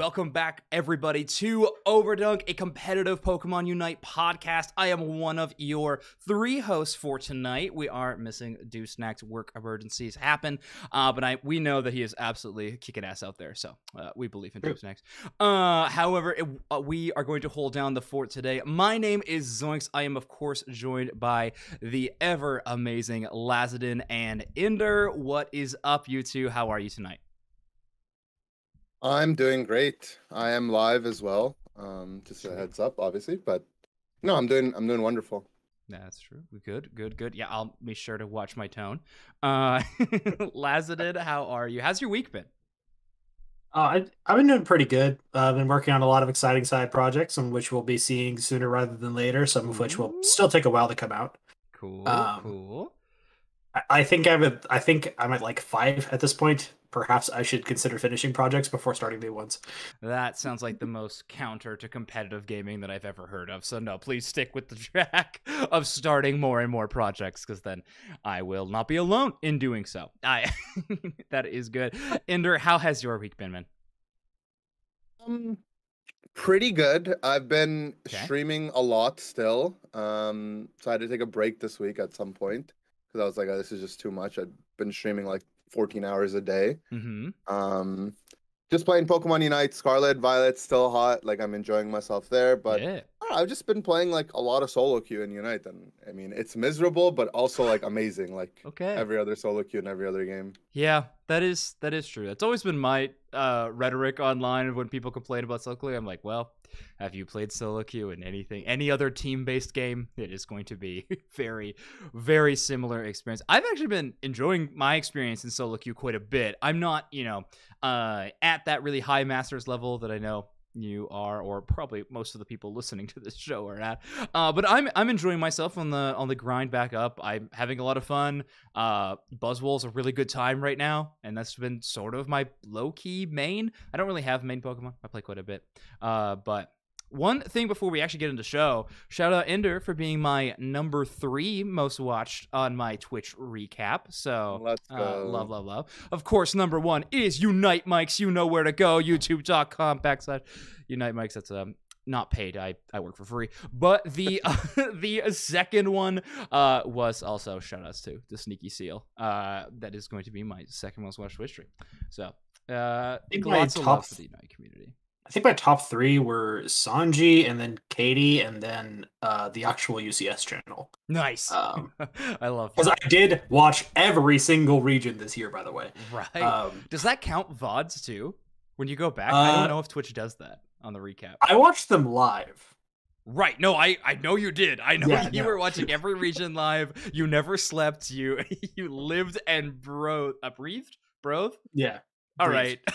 Welcome back, everybody, to Overdunk, a competitive Pokemon Unite podcast. I am one of your three hosts for tonight. We are missing Deuce Snack's work emergencies happen, but we know that he is absolutely kicking ass out there, so we believe in Deuce Snacks. However, we are going to hold down the fort today. My name is Zoinks. I am, of course, joined by the ever-amazing Lazadin and Ender. What is up, you two? How are you tonight? I'm doing great. I am live as well. Just a heads up, obviously, but no, I'm doing wonderful. That's true. Good. Yeah, I'll be sure to watch my tone. Lazadin, how are you? How's your week been? I've been doing pretty good. I've been working on a lot of exciting side projects, some which we'll be seeing sooner rather than later. Some of which will still take a while to come out. Cool. I think I'm at like 5 at this point. Perhaps I should consider finishing projects before starting new ones. That sounds like the most counter to competitive gaming that I've ever heard of. So no, please stick with the track of starting more and more projects, because then I will not be alone in doing so. That is good. Ender, how has your week been, man? Pretty good. I've been streaming a lot still. So I had to take a break this week at some point because I was like, oh, this is just too much. I've been streaming like 14 hours a day. Just playing Pokemon Unite. Scarlet, Violet, still hot. Like, I'm enjoying myself there. But yeah. I've just been playing like a lot of solo queue in Unite, and I mean, it's miserable, but also like amazing. Like every other solo queue in every other game. Yeah, that is true. That's always been my rhetoric online when people complain about solo queue. I'm like, well, have you played solo queue in any other team-based game? It is going to be very, very similar experience. I've actually been enjoying my experience in solo queue quite a bit. I'm not, at that really high masters level that I know you are, or probably most of the people listening to this show are at. But I'm enjoying myself on the grind back up. I'm having a lot of fun. Buzzwole's a really good time right now, and that's been sort of my low-key main. I don't really have main Pokemon. I play quite a bit. But one thing before we actually get into the show, shout out Ender for being my number 3 most watched on my Twitch recap. So let's go. Love. Of course, number 1 is Unite Mics. You know where to go. YouTube.com/Unite Mics. That's not paid. I work for free. But the the second one was also shout outs to the Sneaky Seal. That is going to be my second most watched Twitch stream. So lots of love for the Unite community. I think my top 3 were Sanji, and then Katie, and then the actual UCS channel. Nice. I love that. Because I did watch every single region this year, by the way. Right. Does that count VODs too? When you go back? I don't know if Twitch does that on the recap. I watched them live. Right. No, I know you did. I know you were watching every region live. You never slept. You lived and breathed? Yeah. All right. I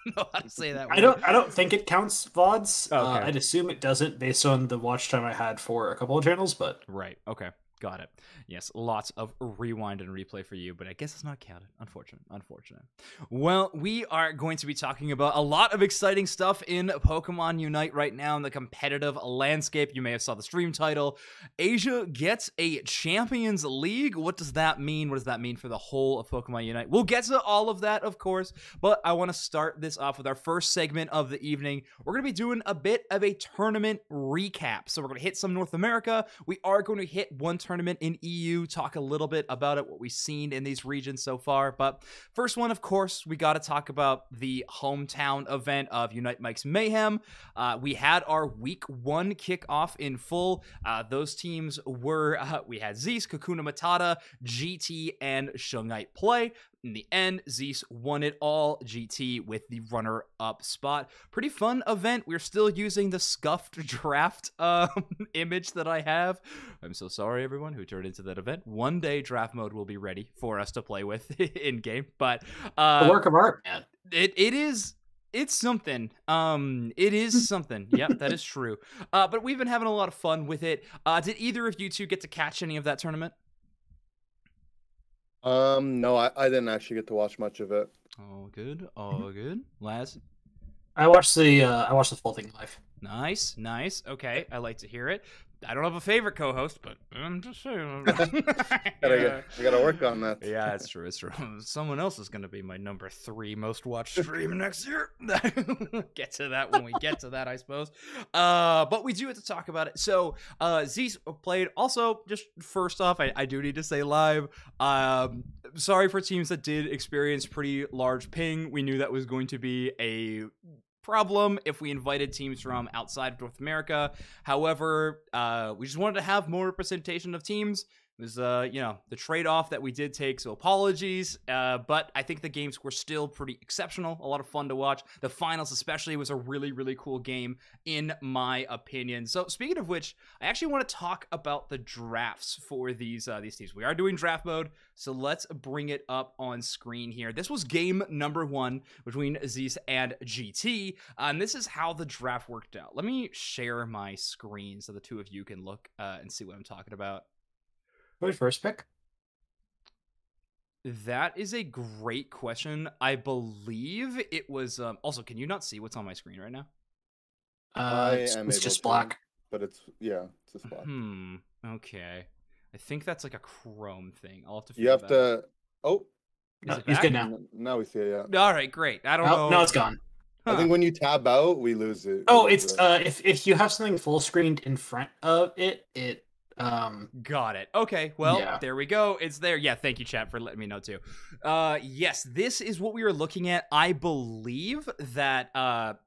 don't know how to say that word. I don't think it counts VODs. Okay. I'd assume it doesn't based on the watch time I had for a couple of channels, but right. Okay. Got it. Yes, lots of rewind and replay for you, but I guess it's not counted. Unfortunate. Well, we are going to be talking about a lot of exciting stuff in Pokemon Unite right now in the competitive landscape. You may have saw the stream title. Asia gets a Champions League. What does that mean? What does that mean for the whole of Pokemon Unite? We'll get to all of that, of course, but I want to start this off with our first segment of the evening. We're going to be doing a bit of a tournament recap. So we're going to hit some North America. We are going to hit one tournament in EU, talk a little bit about it, what we've seen in these regions so far. But first one, of course, we got to talk about the hometown event of Unite Mike's Mayhem. We had our week 1 kickoff in full. Those teams were, we had Zeus, Kakuna Matata, GT, and Shungite play. In the end, Zeus won it all, GT with the runner-up spot. Pretty fun event. We're still using the scuffed draft image that I have. I'm so sorry, everyone who turned into that event. One day, draft mode will be ready for us to play with in-game. But a work of art, man. It is... It's something. It is something. Yep, that is true. But we've been having a lot of fun with it. Did either of you two get to catch any of that tournament? No, I didn't actually get to watch much of it. All good. Laz? I watched the full thing live. Nice. Okay, I like to hear it. I don't have a favorite co-host, but I'm just saying. I gotta work on that. Yeah, it's true. It's true. Someone else is going to be my number 3 most watched stream next year. Get to that when we get to that, I suppose. But we do have to talk about it. So, Zeus played. Also, just first off, I do need to say live. Sorry for teams that did experience pretty large ping. We knew that was going to be a problem if we invited teams from outside of North America. However, we just wanted to have more representation of teams. It was, the trade-off that we did take, so apologies. But I think the games were still pretty exceptional. A lot of fun to watch. The finals especially was a really, really cool game, in my opinion. So speaking of which, I actually want to talk about the drafts for these teams. We are doing draft mode, so let's bring it up on screen here. This was game number 1 between Zeus and GT, and this is how the draft worked out. Let me share my screen so the two of you can look and see what I'm talking about. Who's first pick? That is a great question. I believe it was. Also, can you not see what's on my screen right now? It's just black. But it's just black. Okay. I think that's like a Chrome thing. I'll have to. You have to. Oh. No, he's good now. Now we see it. Yeah. All right, great. I don't know. No, it's gone. I think when you tab out, we lose it. Oh, it's if you have something full screened in front of it, Got it. Okay, well, yeah. There we go. It's there. Yeah, thank you, chat, for letting me know too. Yes, this is what we were looking at. I believe that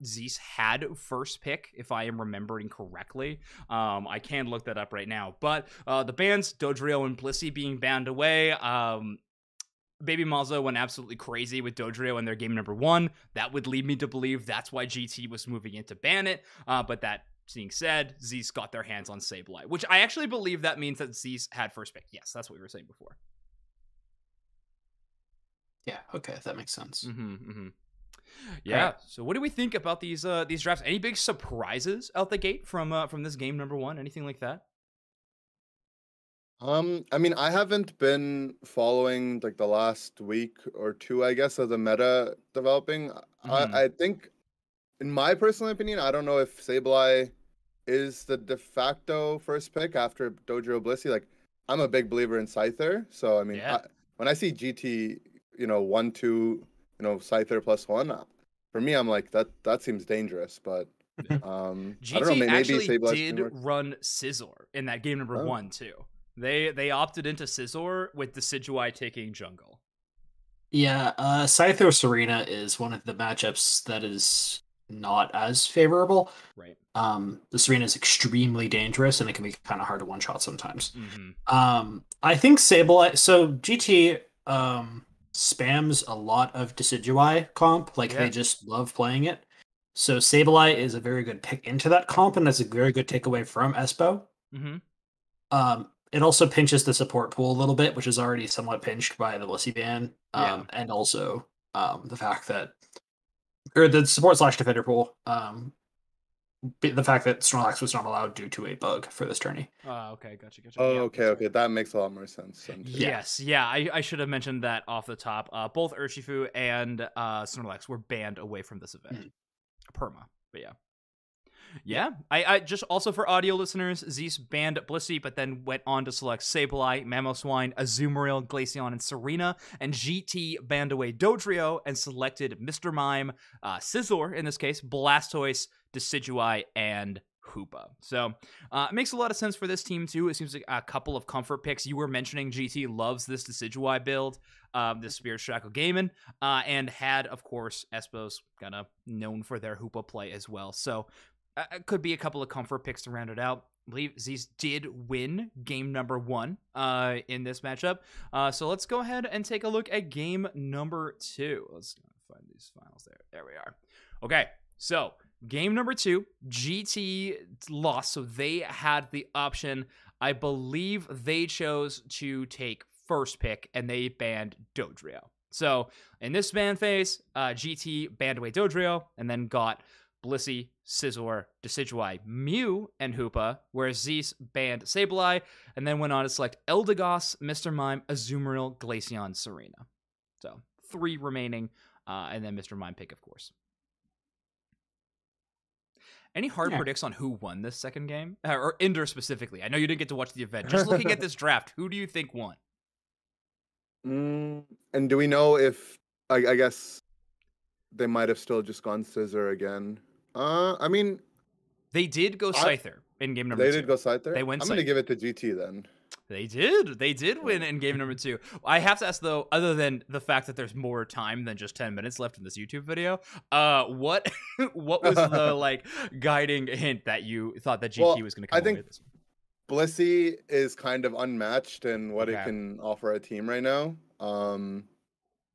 Zeus had first pick, if I am remembering correctly. I can look that up right now. But the bans, Dodrio and Blissey being banned away, Baby Malzo went absolutely crazy with Dodrio in their game number 1. That would lead me to believe that's why GT was moving in to ban it. But that being said, Zeus got their hands on Sableye, which I actually believe that means that Zeus had first pick. Yes, that's what we were saying before. Yeah, okay, that makes sense. Yeah. Right. So what do we think about these drafts? Any big surprises out the gate from this game number 1? Anything like that? I mean, I haven't been following like the last week or 2, I guess, of the meta developing. I think, in my personal opinion, I don't know if Sableye is the de facto first pick after Dodrio Blissey. Like, I'm a big believer in Scyther, so I mean, when I see GT, 1-2, Scyther +1, for me, I'm like that seems dangerous. But GT I don't know. Maybe actually Sableye did run Scizor in that game number 1 too. They opted into Scizor with the Decidueye taking jungle. Yeah, Scyther Serena is one of the matchups that is not as favorable. Right. The Serena is extremely dangerous, and it can be kind of hard to one-shot sometimes. I think Sableye... So GT spams a lot of Decidueye comp. Like, they just love playing it. So Sableye is a very good pick into that comp, and that's a very good takeaway from Espo. It also pinches the support pool a little bit, which is already somewhat pinched by the Blissey ban. And also the fact that... Or the support/defender pool. The fact that Snorlax was not allowed due to a bug for this tourney. Okay, gotcha. Oh, okay. That makes a lot more sense. Yes, yeah. I should have mentioned that off the top. Both Urshifu and Snorlax were banned away from this event. Perma, but yeah. Yeah, I just also for audio listeners, Zeus banned Blissey, but then went on to select Sableye, Mamoswine, Azumarill, Glaceon, and Serena, and GT banned away Dodrio and selected Mr. Mime, Scizor in this case, Blastoise, Decidueye, and Hoopa. So it makes a lot of sense for this team too. It seems like a couple of comfort picks. You were mentioning GT loves this Decidueye build, this Spirit Shackle Gaiman, and had, of course, Espo's kind of known for their Hoopa play as well. So could be a couple of comfort picks to round it out. I believe Zeus did win game number 1 in this matchup. So let's go ahead and take a look at game number 2. Let's find these files there. There we are. Okay, so game number 2, GT lost, so they had the option. I believe they chose to take first pick, and they banned Dodrio. So in this ban phase, GT banned away Dodrio, and then got Blissey, Scizor, Decidueye, Mew, and Hoopa, whereas Zeus banned Sableye, and then went on to select Eldegoss, Mr. Mime, Azumarill, Glaceon, Serena. So 3 remaining, and then Mr. Mime pick, of course. Any hard predicts on who won this second game? Or Ender specifically? I know you didn't get to watch the event. Just looking at this draft, who do you think won? And do we know if, I guess, they might have still just gone Scissor again? I mean... They did go Scyther in game number 2. They did go Scyther? They went I'm going to give it to GT then. They did win in game number 2. I have to ask though, other than the fact that there's more time than just 10 minutes left in this YouTube video, what was the guiding hint that you thought that GT was going to come away with this one? Blissey is kind of unmatched in what it can offer a team right now.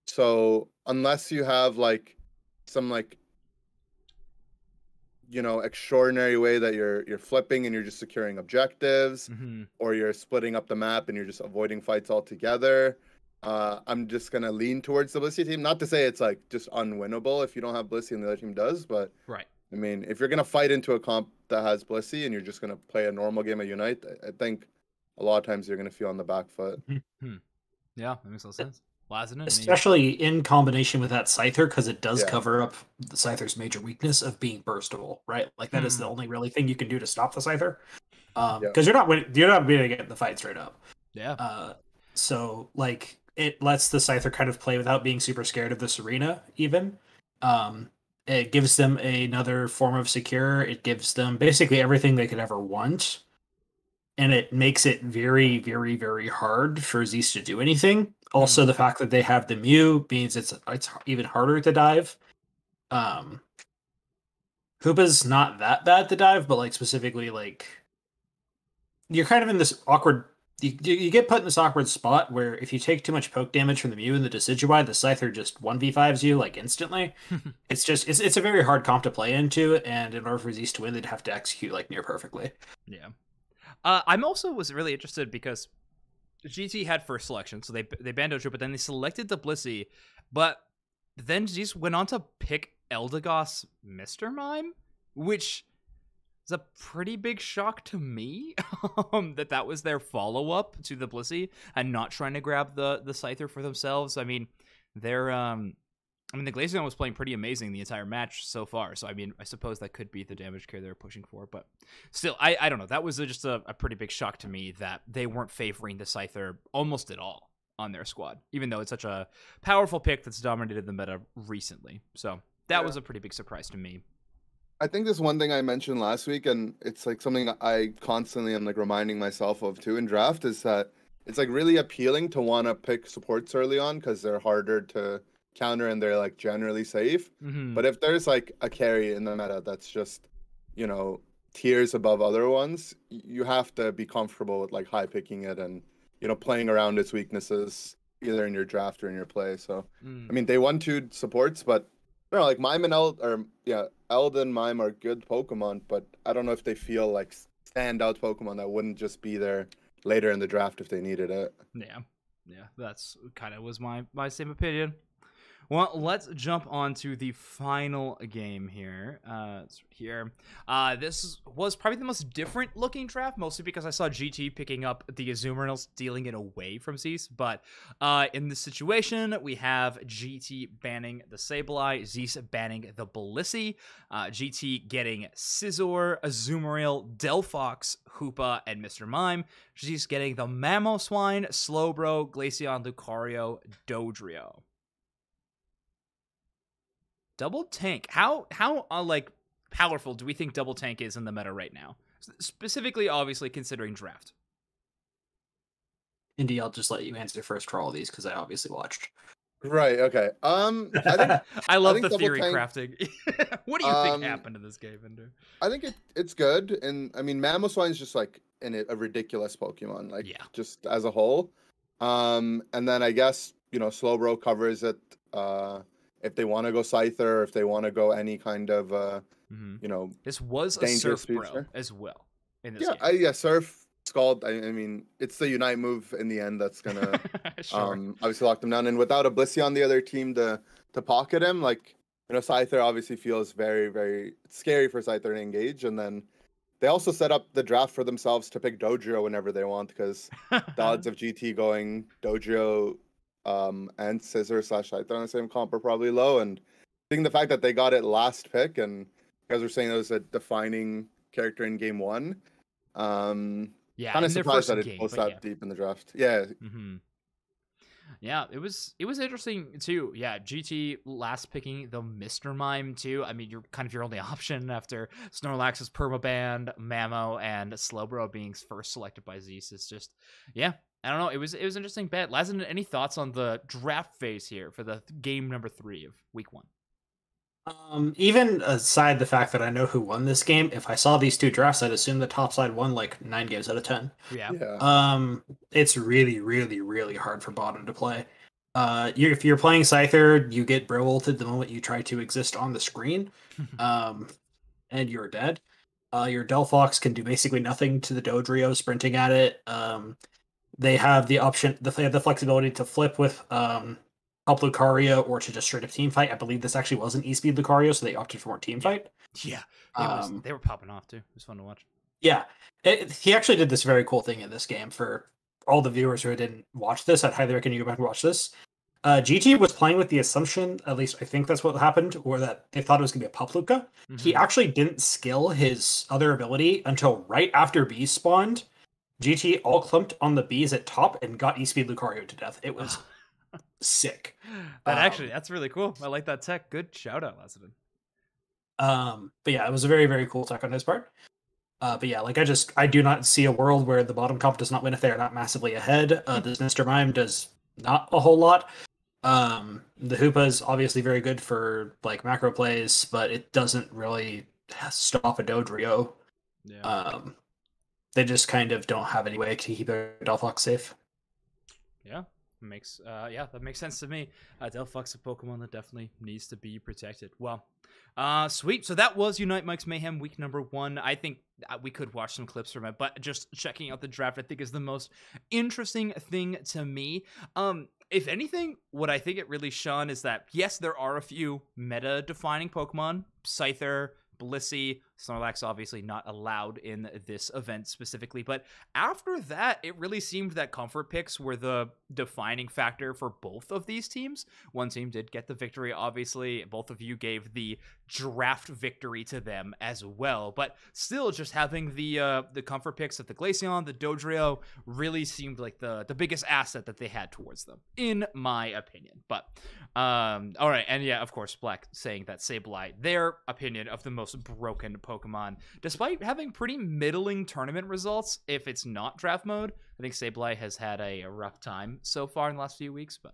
So unless you have some extraordinary way that you're flipping and you're just securing objectives, or you're splitting up the map and you're just avoiding fights altogether, I'm just gonna lean towards the Blissey team. Not to say it's just unwinnable if you don't have Blissey and the other team does, but I mean, if you're gonna fight into a comp that has Blissey and you're just gonna play a normal game of Unite, I think a lot of times you're gonna feel on the back foot. Yeah, that makes a lot of sense. Especially in combination with that Scyther, because it does cover up the Scyther's major weakness of being burstable, right? That is the only really thing you can do to stop the Scyther, because you're not winning it in the fight straight up. Yeah. So it lets the Scyther kind of play without being super scared of this arena. Even it gives them another form of secure. It gives them basically everything they could ever want. And it makes it very, very, very hard for Zeus to do anything. Also, the fact that they have the Mew means it's even harder to dive. Hoopa's not that bad to dive, but specifically, you're kind of in this awkward... You get put in this awkward spot where if you take too much poke damage from the Mew and the Decidueye, the Scyther just 1v5s you instantly. It's a very hard comp to play into, and in order for Zeus to win, they'd have to execute near perfectly. Yeah. I'm also was really interested because GT had first selection, so they banned Dojo, but then they selected the Blissey, but then Zeus went on to pick Eldegoss Mr. Mime, which is a pretty big shock to me, that was their follow-up to the Blissey and not trying to grab the Scyther for themselves. I mean, the Glaceon was playing pretty amazing the entire match so far, so I suppose that could be the damage carry they're pushing for, but still, I don't know. That was just a pretty big shock to me that they weren't favoring the Scyther almost at all on their squad, even though it's such a powerful pick that's dominated the meta recently. So that was a pretty big surprise to me. I think this one thing I mentioned last week, and it's something I constantly am reminding myself of too in draft, is that it's really appealing to want to pick supports early on because they're harder to counter and they're generally safe. But if there's a carry in the meta that's just tiers above other ones, you have to be comfortable with high picking it and playing around its weaknesses either in your draft or in your play. So I mean, they won 2 supports, but Mime and Eld and Mime are good Pokemon, but I don't know if they feel standout Pokemon that wouldn't just be there later in the draft if they needed it. Yeah, that's kind of was my same opinion. Well, let's jump on to the final game here. This was probably the most different looking draft, mostly because I saw GT picking up the Azumarill, stealing it away from Zeus. But in this situation, we have GT banning the Sableye, Zeus banning the Blissey, GT getting Scizor, Azumarill, Delphox, Hoopa, and Mr. Mime. Zeus getting the Mamoswine, Slowbro, Glaceon, Lucario, Dodrio. Double Tank. How powerful do we think Double Tank is in the meta right now? Specifically, obviously, considering draft. Indy, I'll just let you answer first for all of these because I obviously watched. Right. Okay. I love the theory crafting. What do you think happened in this game, Ender? I think it's good, and I mean, Mamoswine is just a ridiculous Pokemon, just as a whole. And then I guess Slowbro covers it. If they want to go Scyther, if they want to go any kind of, this was a Surf Bro as well in this game. Surf, Scald. I mean, it's the Unite move in the end that's gonna obviously lock them down. And without a Blissey on the other team to pocket him, Scyther obviously feels very, very scary for Scyther to engage. And then they also set up the draft for themselves to pick Dodrio whenever they want, because the odds of GT going Dodrio and Scissor / Scyther on the same comp are probably low, and I think the fact that they got it last pick and guys were saying that was a defining character in game one. Yeah, kind in of their surprised first that it game, goes but that deep in the draft. Yeah, Yeah, it was interesting too. Yeah, GT last picking the Mr. Mime too. I mean, you're kind of your only option after Snorlax's permaband, Mamo, and Slowbro being first selected by Zeus. It's just, yeah, I don't know. It was an interesting bet. Lazen, any thoughts on the draft phase here for the game number 3 of week 1? Even aside the fact that I know who won this game, if I saw these two drafts, I'd assume the top side won like 9 games out of 10. Yeah. It's really, really, really hard for bottom to play. If you're playing Scyther, you get bro ulted the moment you try to exist on the screen, and you're dead. Your Delphox can do basically nothing to the Dodrio sprinting at it. They have the option, they have the flexibility to flip with help Lucario or to just straight up team fight. I believe this actually was an E-speed Lucario, so they opted for more team fight. Yeah, they were popping off too. It was fun to watch. Yeah, he actually did this very cool thing in this game. For all the viewers who didn't watch this, I'd highly recommend you go back and watch this. GT was playing with the assumption, at least I think that's what happened, or that they thought it was going to be a Pup Luca. He actually didn't skill his other ability until right after bees spawned. GT all clumped on the bees at top and got E-speed Lucario to death. It was sick. That's really cool. I like that tech. Good shout out, Lassiter. But yeah, it was a very, very cool tech on his part. But yeah, like I do not see a world where the bottom comp does not win if they're not massively ahead. This Mr. Mime does not a whole lot. The Hoopa is obviously very good for like macro plays, but it doesn't really stop a Dodrio. Yeah. They just kind of don't have any way to keep their Delphox safe. Yeah, that makes sense to me. Delphox, a Pokemon that definitely needs to be protected. Well, sweet. So that was Unite Mike's Mayhem week number 1. I think we could watch some clips from it, but just checking out the draft, I think, is the most interesting thing to me. If anything, what I think it really shone is that, yes, there are a few meta-defining Pokemon. Scyther, Blissey, Snorlax obviously not allowed in this event specifically, but after that, it really seemed that comfort picks were the defining factor for both of these teams. One team did get the victory, obviously. Both of you gave the draft victory to them as well, but still just having the comfort picks of the Glaceon, the Dodrio really seemed like the biggest asset that they had towards them, in my opinion. But all right, and yeah, of course, Black saying that Sableye, their opinion of the most broken Pokemon, despite having pretty middling tournament results. If it's not draft mode, I think Sableye has had a rough time so far in the last few weeks. But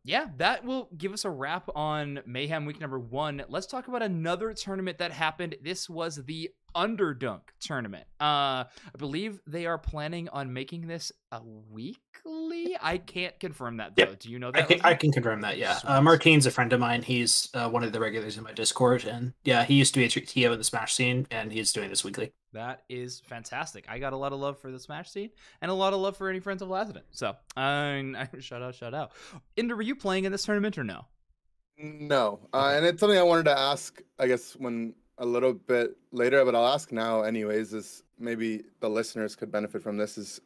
yeah, that will give us a wrap on Mayhem week number 1. Let's talk about another tournament that happened. This was the Overdunk tournament. I believe they are planning on making this a weekly. I can't confirm that though. Yep. Do you know that? I can confirm that. Yeah, Martine's a friend of mine. He's one of the regulars in my Discord, and yeah, he used to be a TO in the Smash scene, and he's doing this weekly. That is fantastic. I got a lot of love for the Smash scene and a lot of love for any friends of Lassiter. So, shout out. Inder, were you playing in this tournament or no? No, and it's something I wanted to ask, I guess, when a little bit later, but I'll ask now anyways, is maybe the listeners could benefit from this, is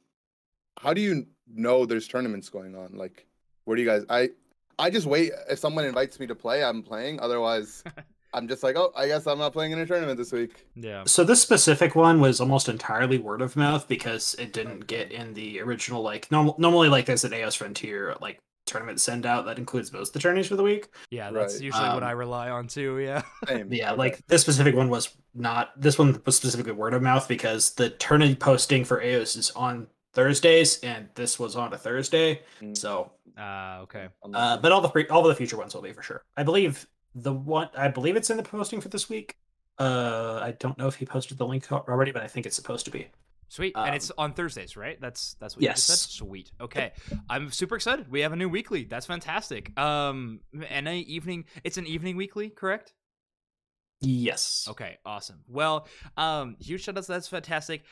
how do you know there's tournaments going on? Like, where do you guys, I just wait. If someone invites me to play, I'm playing. Otherwise, I'm just like, oh, I guess I'm not playing in a tournament this week. Yeah. So this specific one was almost entirely word of mouth because it didn't get in the original, like, normally like there's an AOS Frontier, like, tournament send out that includes most of the tourneys for the week. Yeah, that's usually what I rely on too. Yeah. Same. Yeah, okay. Like this specific one was not. This one was specifically word of mouth because the tourney posting for AOS is on Thursdays, and this was on a Thursday. So. Okay. But all the future ones will be for sure. I believe it's in the posting for this week. I don't know if he posted the link already, but I think it's supposed to be. Sweet. And it's on Thursdays, right? That's what you just said? Sweet. Okay. I'm super excited. We have a new weekly. That's fantastic. And it's an evening weekly, correct? Yes. Okay, awesome. Well, huge shout outs. That's fantastic.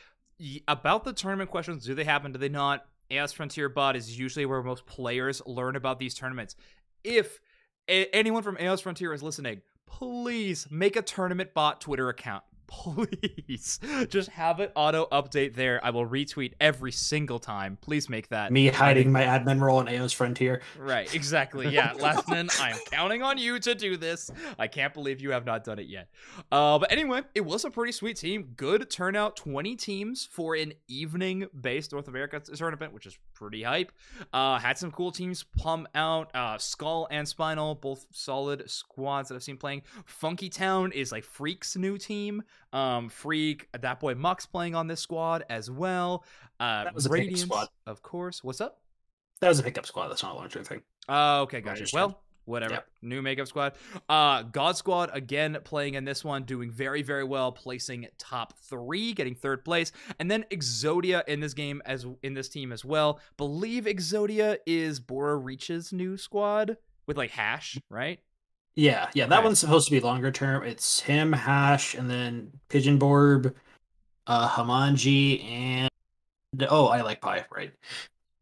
About the tournament questions, do they happen? Do they not? AOS Frontier Bot is usually where most players learn about these tournaments. If anyone from AOS Frontier is listening, please make a tournament bot Twitter account. please just have it auto update there. I will retweet every single time. Please make that me hiding my admin role in AO's Frontier. right. Exactly. Yeah, Lastman, I'm counting on you to do this. I can't believe you have not done it yet. But anyway, it was a pretty sweet team. Good turnout. 20 teams for an evening-based North America tournament, which is pretty hype. Had some cool teams plum out. Skull and Spinal, both solid squads that I've seen playing. Funky Town is like Freak's new team. Freak, that boy Muck's playing on this squad as well. That was a Radiance, pickup squad. of course. What's up? That was a pickup squad. That's not a long-term thing. Okay, gotcha. Understood. Well, whatever. Yep. New makeup squad. God Squad again playing in this one, doing very, very well, placing top 3, getting 3rd place. And then Exodia in this game in this team as well. Believe Exodia is Bora Reach's new squad with like Hash, right? Yeah. That one's supposed to be longer term. It's him, Hash, and then Pigeon Borb, Hamanji, and I like Pie, right?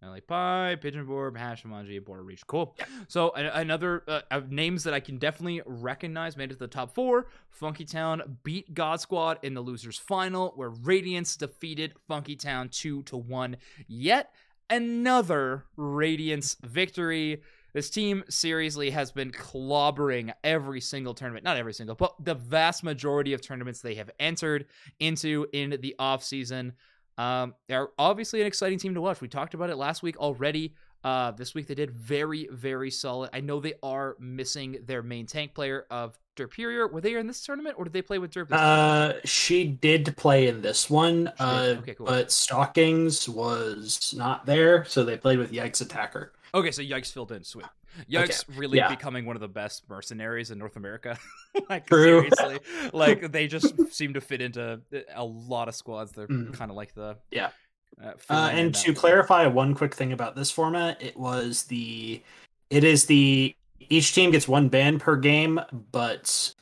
I like Pie, Pigeon Borb, Hash, Hamanji, Border Reach. Cool. Yeah. So another names that I can definitely recognize made it to the top 4. Funky Town beat God Squad in the losers final, where Radiance defeated Funky Town 2-1. Yet another Radiance victory. This team seriously has been clobbering every single tournament. Not every single, but the vast majority of tournaments they have entered into in the offseason. They're obviously an exciting team to watch. We talked about it last week already. This week they did very, very solid. I know they are missing their main tank player of Derperior. Were they in this tournament, or did they play with Derp? She did play in this one. Okay, cool. But Stockings was not there, so they played with Yikes Attacker. Okay, so Yikes filled in. Sweet. Yikes really becoming one of the best mercenaries in North America. Like, True. seriously. Like, they just seem to fit into a lot of squads. They're kind of like the... Yeah. And to clarify one quick thing about this format, each team gets 1 ban per game, but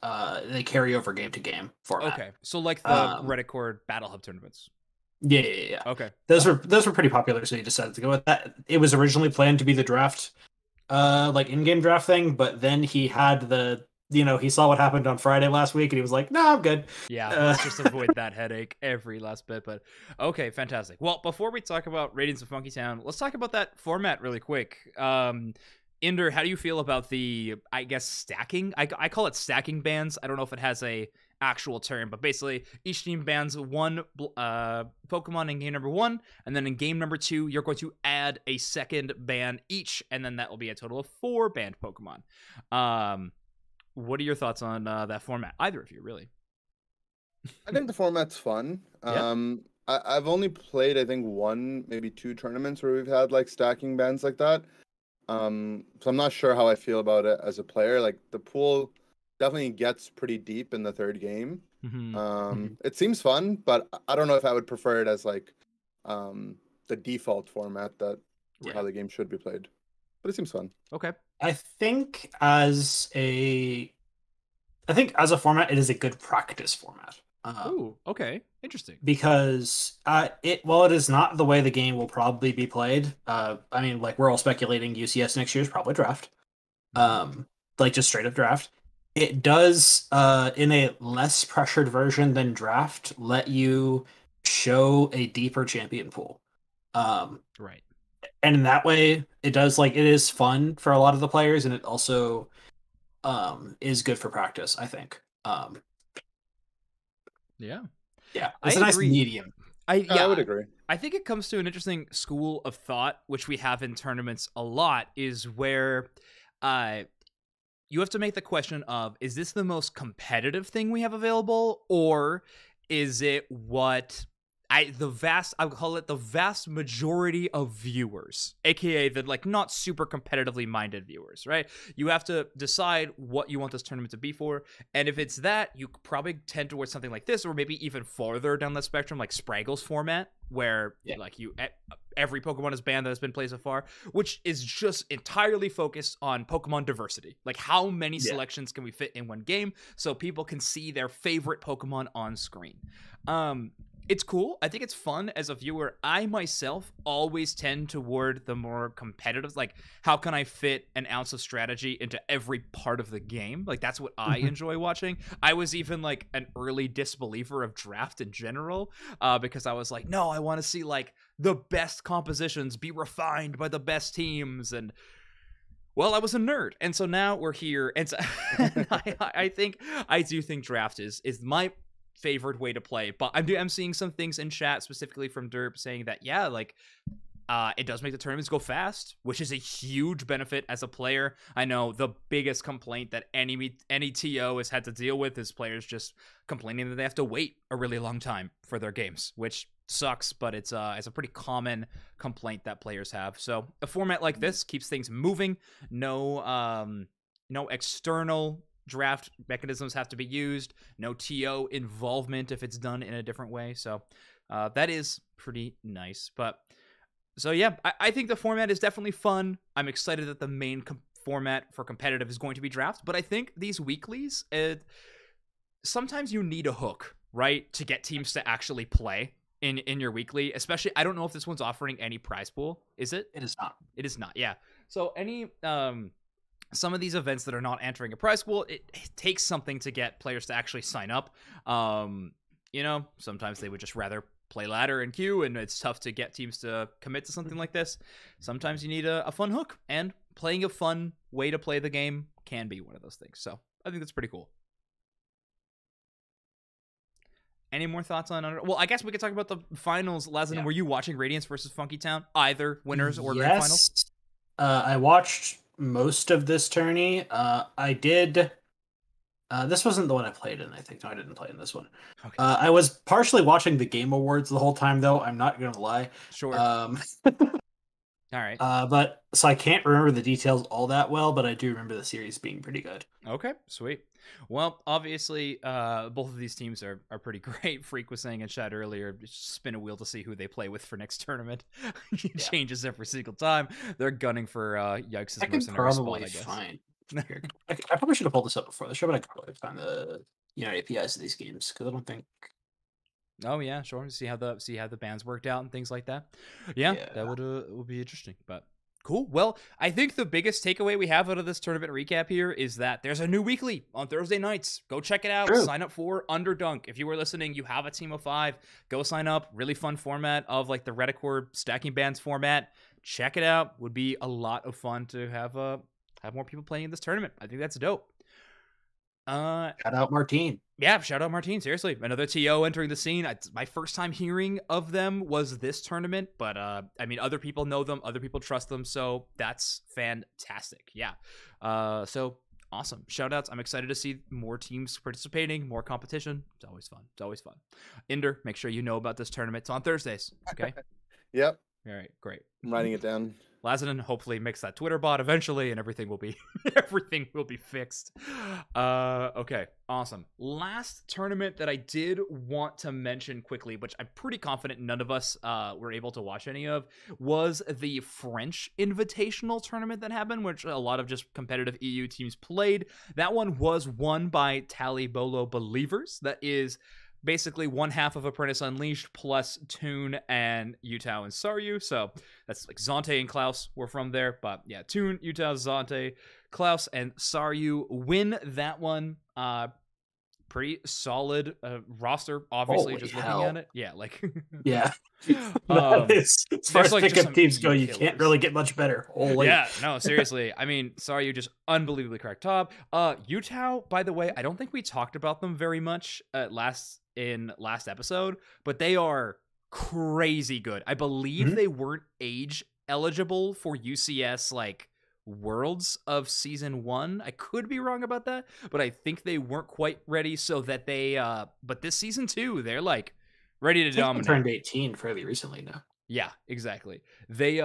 they carry over game to game format. Okay, so like the Reddit Core Battle Hub tournaments. Yeah. Okay. Those were pretty popular, so you decided to go with that. It was originally planned to be the draft, like in-game draft thing, but then he had he saw what happened on Friday last week, and he was like, "No, I'm good." Yeah, let's just avoid that headache every last bit. But okay, fantastic. Well, before we talk about Radiance of Funky Town, let's talk about that format really quick. Inder, how do you feel about the, I guess, stacking? I call it stacking bans. I don't know if it has a actual term, but basically each team bans 1 Pokemon in game number 1, and then in game number 2 you're going to add a second ban each, and then that will be a total of 4 banned Pokemon. What are your thoughts on that format? Either of you, really? I think the format's fun. I've only played, I think, 1, maybe 2 tournaments where we've had like stacking bans like that. So I'm not sure how I feel about it as a player. Like, the pool definitely gets pretty deep in the 3rd game. It seems fun, but I don't know if I would prefer it as like the default format that how the game should be played. But it seems fun. Okay. I think as a format, it is a good practice format. Ooh, okay, interesting. Because while it is not the way the game will probably be played, I mean, like, we're all speculating UCS next year is probably draft, like just straight up draft. It does, in a less pressured version than draft, let you show a deeper champion pool. Right. And in that way, it is fun for a lot of the players, and it also is good for practice, I think. Yeah. It's a nice medium. I would agree. I think it comes to an interesting school of thought, which we have in tournaments a lot, is where you have to make the question of, is this the most competitive thing we have available, or is it what I would call it the vast majority of viewers, aka the like not super competitively minded viewers, right? You have to decide what you want this tournament to be for, and if it's that, you probably tend towards something like this, or maybe even farther down the spectrum, like Spraggle's format, where like every Pokemon is banned that has been played so far, which is just entirely focused on Pokemon diversity. Like, how many selections can we fit in one game so people can see their favorite Pokemon on screen? It's cool. I think it's fun as a viewer. I myself always tend toward the more competitive, like how can I fit an ounce of strategy into every part of the game? Like that's what I enjoy watching. I was even like an early disbeliever of draft in general, because I was like, no, I want to see like the best compositions be refined by the best teams. And well, I was a nerd, and so now we're here, and so I do think draft is my favorite way to play. But I'm seeing some things in chat specifically from Derp saying that like it does make the tournaments go fast, which is a huge benefit as a player. I know the biggest complaint that any TO has had to deal with is players just complaining that they have to wait a really long time for their games, which sucks, but it's a pretty common complaint that players have. So a format like this keeps things moving. No external draft mechanisms have to be used. No TO involvement if it's done in a different way. So that is pretty nice. But so yeah, I think the format is definitely fun. I'm excited that the main format for competitive is going to be draft. But I think these weeklies, sometimes you need a hook, right, to get teams to actually play in your weekly. Especially, I don't know if this one's offering any prize pool. Is it? It is not. It is not. Yeah. So any some of these events that are not entering a prize pool, it takes something to get players to actually sign up. Sometimes they would just rather play ladder and queue, and it's tough to get teams to commit to something like this. Sometimes you need a fun hook, and playing a fun way to play the game can be one of those things. So I think that's pretty cool. Any more thoughts on Well, I guess we could talk about the finals. Lazen, Yeah. Were you watching Radiance versus Funky Town? Either winners or grand finals? I watched most of this tourney. I did. This wasn't the one I played in, I think. No, I didn't play in this one. Okay. I was partially watching the Game Awards the whole time, though. I'm not going to lie. Sure. All right. But so I can't remember the details all that well, but I do remember the series being pretty good. Okay, sweet. Well, obviously, both of these teams are pretty great. Freak was saying in chat earlier, just spin a wheel to see who they play with for next tournament. It changes every single time. They're gunning for Yikes' mercenary spot, I guess. Find. I probably should have pulled this up before the show, but I could probably find the APIs of these games because I don't think. Oh yeah, sure. See how the bands worked out and things like that. Yeah. That would be interesting. But cool. Well, I think the biggest takeaway we have out of this tournament recap here is that there's a new weekly on Thursday nights. Go check it out. True. Sign up for Overdunk. If you were listening, you have a team of 5. Go sign up. Really fun format of like the Reticore stacking bands format. Check it out. Would be a lot of fun to have more people playing in this tournament. I think that's dope. Shout out Martine. Yeah, shout out Martine. Seriously, another TO entering the scene. My first time hearing of them was this tournament, but I mean, other people know them, other people trust them, so that's fantastic. Yeah, so awesome. Shout outs. I'm excited to see more teams participating, more competition. It's always fun. It's always fun. Inder, make sure you know about this tournament. It's on Thursdays. Okay. Yep. All right. Great. I'm writing it down. Lazanin hopefully makes that Twitter bot eventually, and everything will be fixed. Okay, awesome. Last tournament that I did want to mention quickly, which I'm pretty confident none of us were able to watch any of, was the French Invitational tournament that happened, which a lot of just competitive EU teams played. That one was won by Tally Bolo Believers. That is basically one half of Apprentice Unleashed plus Toon and Yutao and Saryu. So that's like Zante and Klaus were from there. But yeah, Toon, Yutao, Zante, Klaus, and Saryu win that one. Pretty solid roster, obviously. Holy just hell. looking at it. Yeah, like yeah. As far as like pickup teams go, you can't really get much better. Holy. Yeah, no, seriously. I mean, Saryu just unbelievably cracked top. Yutao, by the way, I don't think we talked about them very much last episode, but they are crazy good. I believe they weren't age eligible for UCS like Worlds of Season 1. I could be wrong about that, but I think they weren't quite ready, so that they but this Season 2, they're like ready to dominate. They turned 18 fairly recently now. Yeah, exactly. They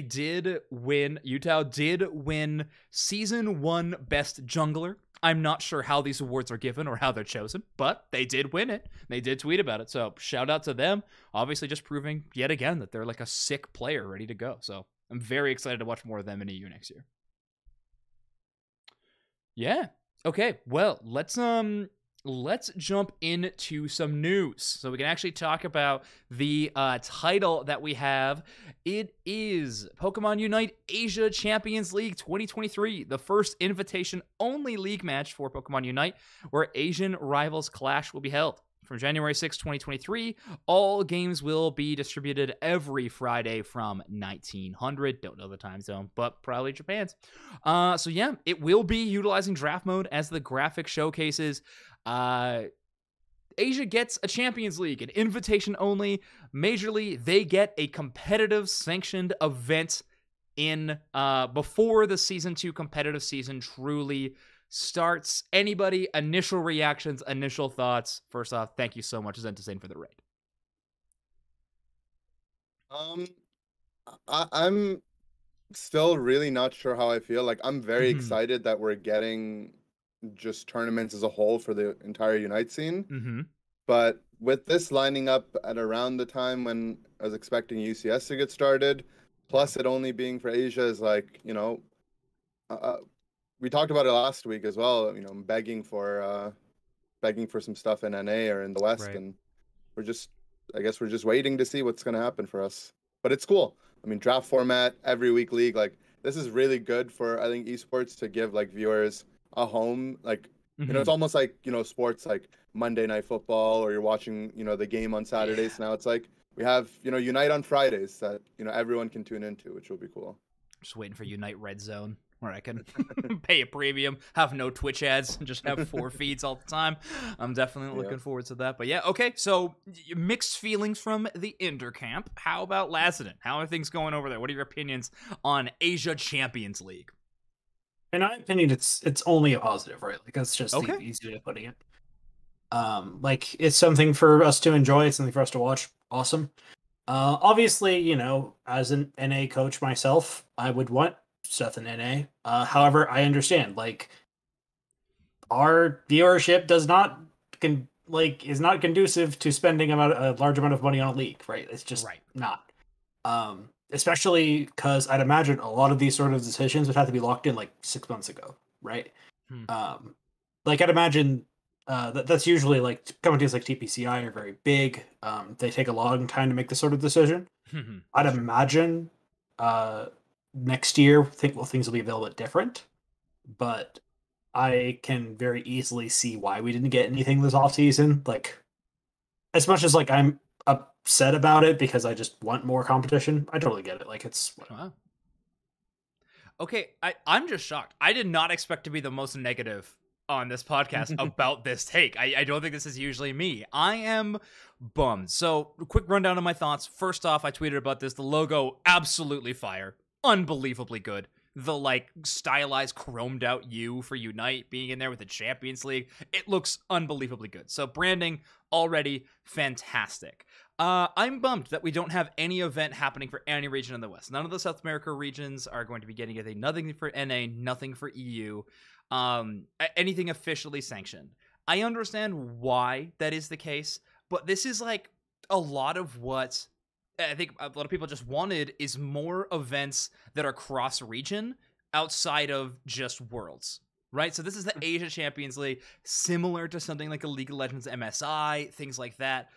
did win. Yutao did win Season 1 Best Jungler. I'm not sure how these awards are given or how they're chosen, but they did win it. They did tweet about it, so shout out to them. Obviously just proving yet again that they're like a sick player ready to go. So I'm very excited to watch more of them in EU next year. Yeah. Okay, well, let's let's jump into some news so we can actually talk about the title that we have. It is Pokemon Unite Asia Champions League 2023, the first invitation-only league match for Pokemon Unite, where Asian rivals clash will be held. From January 6, 2023, all games will be distributed every Friday from 1900. Don't know the time zone, but probably Japan's. So yeah, it will be utilizing draft mode as the graphic showcases. Asia gets a Champions League, an invitation only. Majorly, they get a competitive sanctioned event in before the Season 2 competitive season truly starts. Anybody, initial reactions, initial thoughts? First off, thank you so much, Zentasane, for the raid. I'm still really not sure how I feel. Like, I'm very excited that we're getting just tournaments as a whole for the entire Unite scene. But with this lining up at around the time when I was expecting UCS to get started, plus it only being for Asia is like, you know, we talked about it last week as well. You know, begging for some stuff in NA or in the West, Right. and I guess we're just waiting to see what's gonna happen for us. But it's cool. I mean, draft format, every week league, like this is really good for, I think, esports to give like viewers a home. Like, you know, it's almost like, you know, sports like Monday Night Football, or you're watching, you know, the game on Saturdays. Now it's like we have, you know, Unite on Fridays that, you know, everyone can tune into, which will be cool. Just waiting for Unite Red Zone, where I can pay a premium, have no Twitch ads, and just have 4 feeds all the time. I'm definitely looking forward to that. But yeah, okay, so mixed feelings from the Ender camp. How about Lazatin? How are things going over there? What are your opinions on Asia Champions League? In my opinion, it's only a positive, right? Like, that's just the easy way of putting it. Like, it's something for us to enjoy. It's something for us to watch. Awesome. Obviously, you know, as an NA coach myself, I would want stuff in NA. However, I understand, like, our viewership is not conducive to spending a large amount of money on a league, right? It's just not. Especially because I'd imagine a lot of these sort of decisions would have to be locked in like 6 months ago, right? Like, I'd imagine that's usually like companies like TPCI are very big. They take a long time to make this sort of decision. I'd imagine next year things will be a little bit different, but I can very easily see why we didn't get anything this off season. Like, as much as like I'm upset about it because I just want more competition, I totally get it. Like, it's wow. Okay, I'm just shocked. I did not expect to be the most negative on this podcast about this take. I don't think this is usually me. I am bummed. So, quick rundown of my thoughts. First off, I tweeted about this. The logo, absolutely fire. Unbelievably good. The, like, stylized, chromed out U for Unite being in there with the Champions League. It looks unbelievably good. So, branding, already fantastic. I'm bummed that we don't have any event happening for any region in the West. None of the South America regions are going to be getting anything. Nothing for NA, nothing for EU. Anything officially sanctioned. I understand why that is the case, but this is like a lot of what I think a lot of people just wanted is more events that are cross-region outside of just Worlds, right? So this is the Asia Champions League, similar to something like a League of Legends MSI, things like that.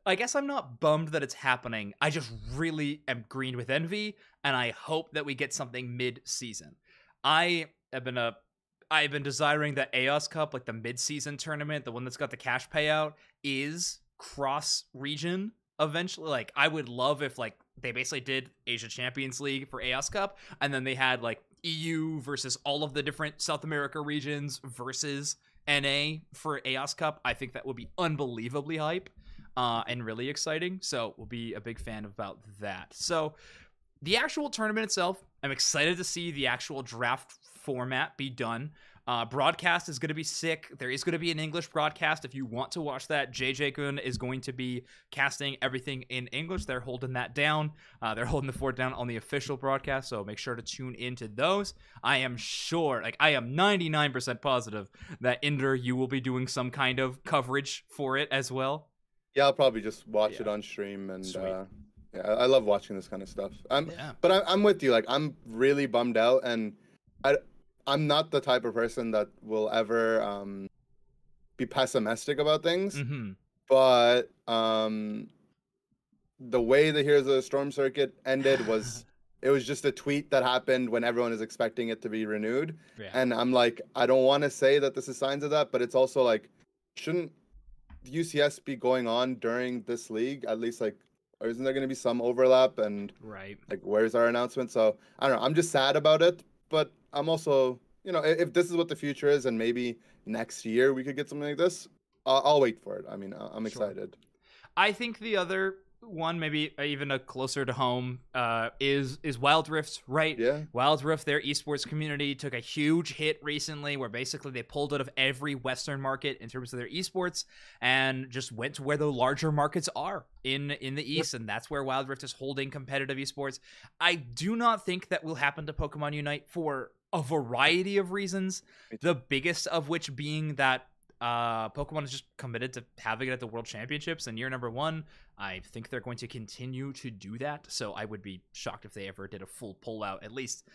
I guess I'm not bummed that it's happening. I just really am green with envy, and I hope that we get something mid-season. I've been desiring that EOS Cup, like the mid-season tournament, the one that's got the cash payout, is cross-region eventually. Like, I would love if, like, they basically did Asia Champions League for EOS Cup, and then they had, like, EU versus all of the different South America regions versus NA for EOS Cup. I think that would be unbelievably hype and really exciting. So we'll be a big fan about that. So the actual tournament itself, I'm excited to see the actual draft format be done. Broadcast is going to be sick. There is going to be an English broadcast if you want to watch that. JJ-kun is going to be casting everything in English. They're holding that down. They're holding the fort down on the official broadcast, so make sure to tune into those. I am sure, like, I am 99% positive that Ender, you will be doing some kind of coverage for it as well. Yeah, I'll probably just watch it on stream, and yeah, I love watching this kind of stuff. But I'm with you. Like, I'm really bummed out, and I'm not the type of person that will ever be pessimistic about things, Mm-hmm. but the way the Heroes of the Storm circuit ended was it was just a tweet that happened when everyone is expecting it to be renewed. Yeah. And I'm like, I don't want to say that this is signs of that, but it's also like, shouldn't the UCS be going on during this league? At least like, or isn't there going to be some overlap? And Right. like, where's our announcement? So I don't know. I'm just sad about it, but I'm also, you know, if this is what the future is, and maybe next year we could get something like this, I'll wait for it. I mean, I'm Sure. excited. I think the other one, maybe even a closer to home, is Wild Rift, right? Yeah. Wild Rift, their esports community took a huge hit recently, where basically they pulled out of every Western market in terms of their esports and just went to where the larger markets are in the East, and that's where Wild Rift is holding competitive esports. I do not think that will happen to Pokemon Unite for a variety of reasons. The biggest of which being that Pokemon is just committed to having it at the World Championships in year number 1. I think they're going to continue to do that, so I would be shocked if they ever did a full pullout, at least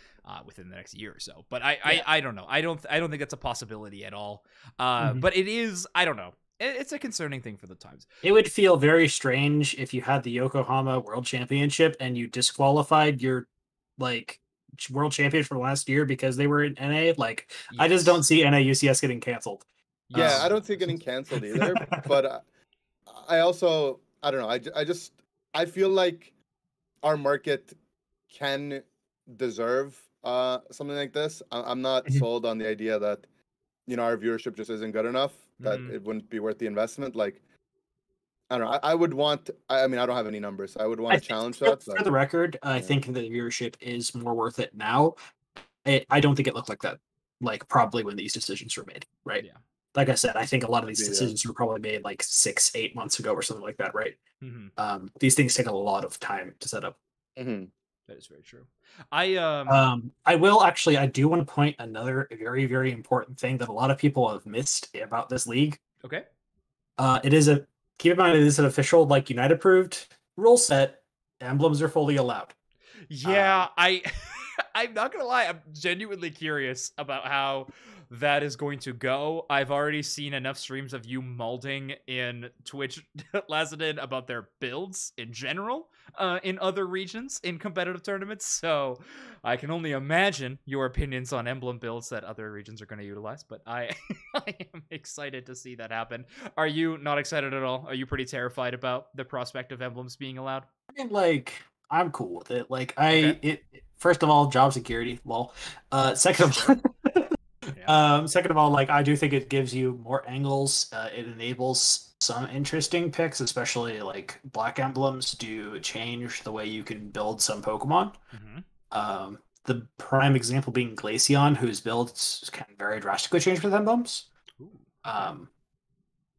within the next year or so. But I don't know. I don't think that's a possibility at all. But it is. I don't know. It's a concerning thing for the times. It would feel very strange if you had the Yokohama World Championship and you disqualified your like world champion from last year because they were in NA. Like, I just don't see NA UCS getting canceled. Yeah, I don't see it getting canceled either. But I also, I don't know. I feel like our market can deserve something like this. I'm not sold on the idea that, you know, our viewership just isn't good enough, that it wouldn't be worth the investment. Like, I don't know. I would want, I mean, I don't have any numbers. So I would want to challenge that. For the record, I think the viewership is more worth it now. I don't think it looked like that, like probably when these decisions were made, right? Yeah. Like I said, I think a lot of these decisions were probably made like 6-8 months ago or something like that, right? These things take a lot of time to set up. That is very true. I will actually, I do want to point another very, very important thing that a lot of people have missed about this league. Okay. Keep in mind, it is an official, like, Unite approved rule set. Emblems are fully allowed. Yeah, I'm not gonna lie, I'm genuinely curious about how that is going to go. I've already seen enough streams of you molding in Twitch, Lazadin, about their builds in general in other regions in competitive tournaments, so I can only imagine your opinions on emblem builds that other regions are going to utilize, but I am excited to see that happen. Are you not excited at all? Are you pretty terrified about the prospect of emblems being allowed? I mean, like, I'm cool with it. Like, first of all, job security, lol. Second of all, like, I do think it gives you more angles. It enables some interesting picks, especially like black emblems do change the way you can build some Pokemon. The prime example being Glaceon, whose builds can very drastically change with emblems.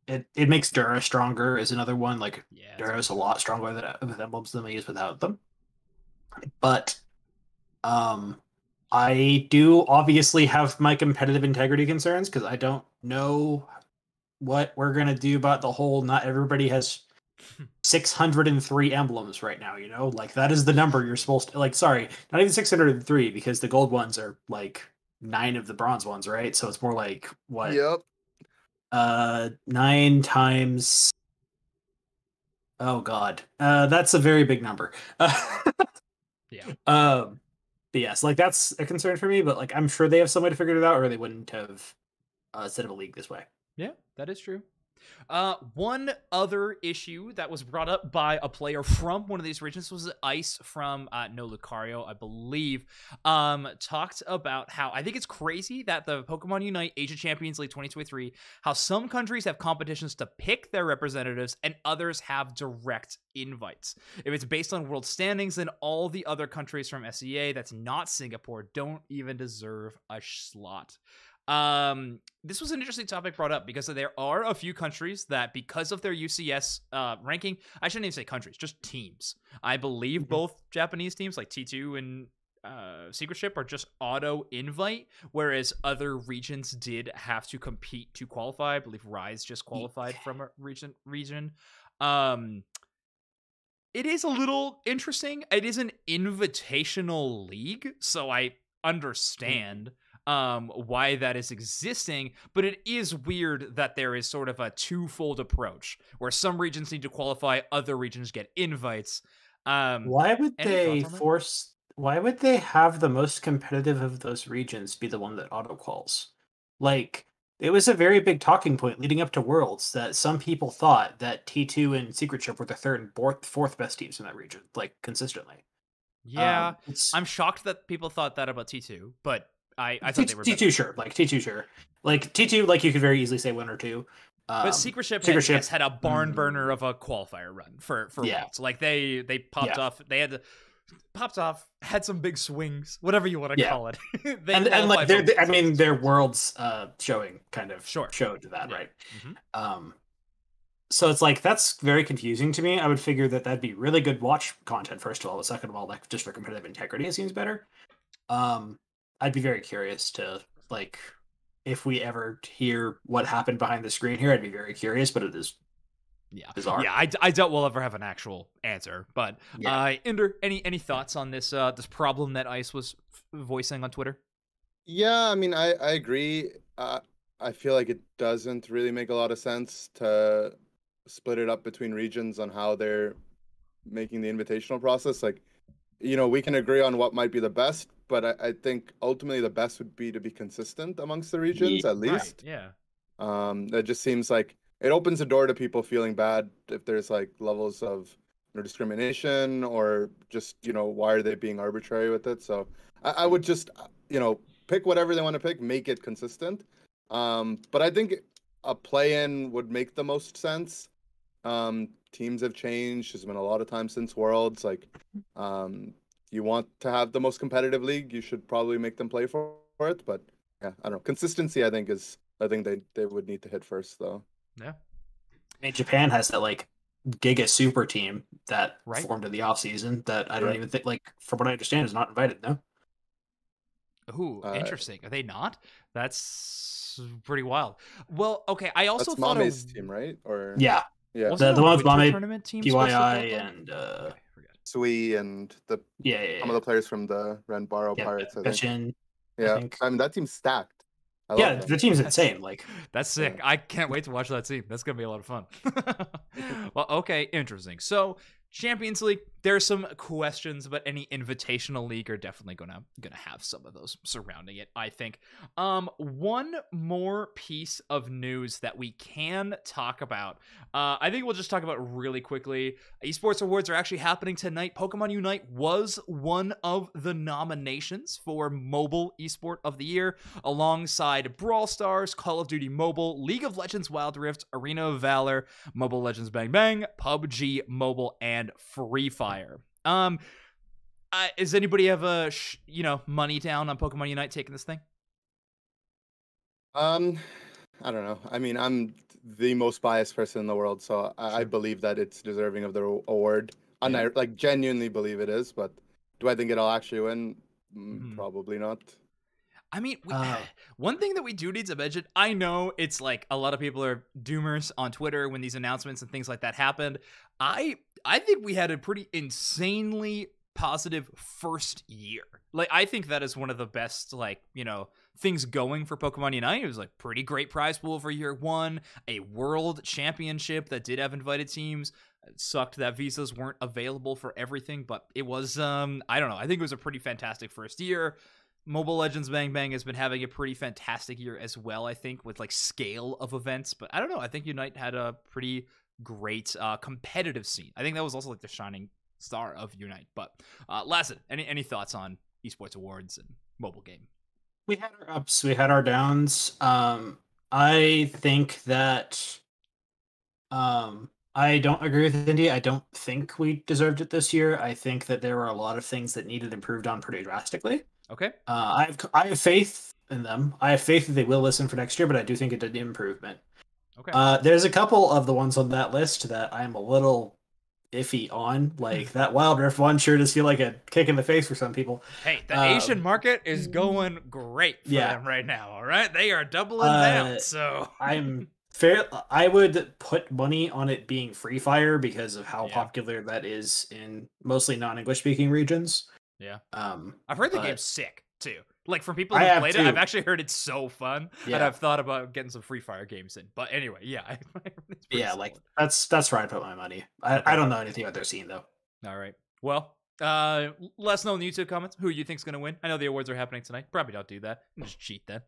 It makes Dura stronger is another one. Like, Dura is a lot stronger with emblems than we use without them. But I do obviously have my competitive integrity concerns because I don't know what we're gonna do about the whole not everybody has 603 emblems right now, you know? Like, that is the number you're supposed to, like, sorry, not even 603 because the gold ones are like 9 of the bronze ones, right? So it's more like what? Yep. 9 times, oh god. That's a very big number. But yes, like, that's a concern for me, but like, I'm sure they have some way to figure it out, or they wouldn't have set up a league this way. Yeah, that is true. One other issue that was brought up by a player from one of these regions was Ice from No Lucario, I believe, talked about how I think it's crazy that the Pokemon Unite Asia Champions League 2023, how some countries have competitions to pick their representatives and others have direct invites. If it's based on world standings, then all the other countries from SEA that's not Singapore don't even deserve a slot. This was an interesting topic brought up because there are a few countries that, because of their UCS ranking, I shouldn't even say countries, just teams. I believe both Japanese teams like T2 and Secret Ship are just auto invite, whereas other regions did have to compete to qualify. I believe Rise just qualified from a region. It is a little interesting. It is an invitational league, so I understand why that is existing, but it is weird that there is sort of a twofold approach where some regions need to qualify, other regions get invites. Why would they force? Why would they have the most competitive of those regions be the one that auto quals? Like, it was a very big talking point leading up to Worlds that some people thought that T2 and Secret Ship were the third and fourth best teams in that region, like consistently. Yeah, I'm shocked that people thought that about T2, but I thought they were T2 sure, like T2 sure, like T2 like you could very easily say 1 or 2. But Secret Ship had a barn burner of a qualifier run for Worlds. Like they popped off, popped off, had some big swings, whatever you want to call it. and like their Worlds showing kind of showed that, right? Mm-hmm. So it's like, that's very confusing to me. I would figure that that'd be really good watch content, first of all. But second of all, like, just for competitive integrity, it seems better. I'd be very curious to, like, if we ever hear what happened behind the screen here, I'd be very curious, but it is bizarre. Yeah, I doubt we'll ever have an actual answer. But Inder, any thoughts on this this problem that Ice was voicing on Twitter? Yeah, I mean, I agree. I feel like it doesn't really make a lot of sense to split it up between regions on how they're making the invitational process. Like, you know, we can agree on what might be the best, but I think ultimately the best would be to be consistent amongst the regions, at least. Right, yeah. That just seems like it opens the door to people feeling bad if there's like levels of discrimination or just, you know, why are they being arbitrary with it? So I would just, you know, pick whatever they want to pick, make it consistent. But I think a play-in would make the most sense. Teams have changed. There's been a lot of time since Worlds. Like, you want to have the most competitive league, you should probably make them play for it. But yeah, I don't know. Consistency, I think they would need to hit first, though. Yeah. I mean, Japan has that like Giga Super team that formed in the off season that I don't even think, like, from what I understand, is not invited. No. Ooh, interesting. Are they not? That's pretty wild. Well, okay. I also thought Mame's team, right? Or yeah. The one with Mame, PYI, and Sui, and some of the players from the Renbaro Pirates. I think. I mean, that team's stacked. The team's insane. Like, that's sick. I can't wait to watch that team. That's gonna be a lot of fun. Well, okay, interesting. So Champions League, there's some questions, but any invitational league are definitely gonna have some of those surrounding it, I think. One more piece of news that we can talk about. I think we'll just talk about really quickly. Esports Awards are actually happening tonight. Pokemon Unite was one of the nominations for Mobile Esport of the Year, alongside Brawl Stars, Call of Duty Mobile, League of Legends Wild Rift, Arena of Valor, Mobile Legends Bang Bang, PUBG Mobile, and Free Fire. Does anybody have a money down on Pokemon Unite taking this thing? I don't know. I mean, I'm the most biased person in the world, so I believe that it's deserving of the award. And I like genuinely believe it is, but do I think it'll actually win? Probably not. I mean, one thing that we do need to mention, I know it's like a lot of people are doomers on Twitter when these announcements and things like that happened. I think we had a pretty insanely positive first year. Like, I think that is one of the best, like, things going for Pokemon Unite. It was like pretty great prize pool for year one, a world championship that did have invited teams. It sucked that visas weren't available for everything, but it was, I don't know. I think it was a pretty fantastic first year. Mobile Legends Bang Bang has been having a pretty fantastic year as well, I think, with like scale of events. But I don't know. I think Unite had a pretty great competitive scene. I think that was also like the shining star of Unite. But Lassen, any thoughts on Esports Awards and mobile game? We had our ups, we had our downs. I think that I don't agree with India. I don't think we deserved it this year. I think that there were a lot of things that needed improved on pretty drastically. Okay. I have faith in them. I have faith that they will listen for next year, but I do think it did improvement. Okay. There's a couple of the ones on that list that I'm a little iffy on. Like that Wild Rift one sure does feel like a kick in the face for some people. Hey, the Asian market is going great for them right now. All right, they are doubling down. So I'm fair. I would put money on it being Free Fire because of how popular that is in mostly non-English speaking regions. Yeah. I've heard the game's sick too. Like, from people who played it, I've actually heard it's so fun, and I've thought about getting some Free Fire games in. But anyway, yeah. Yeah, like, that's where I put my money. I don't know anything about their scene, though. All right. Well, let us know in the YouTube comments who you think's going to win. I know the awards are happening tonight. Probably don't do that. Just cheat then.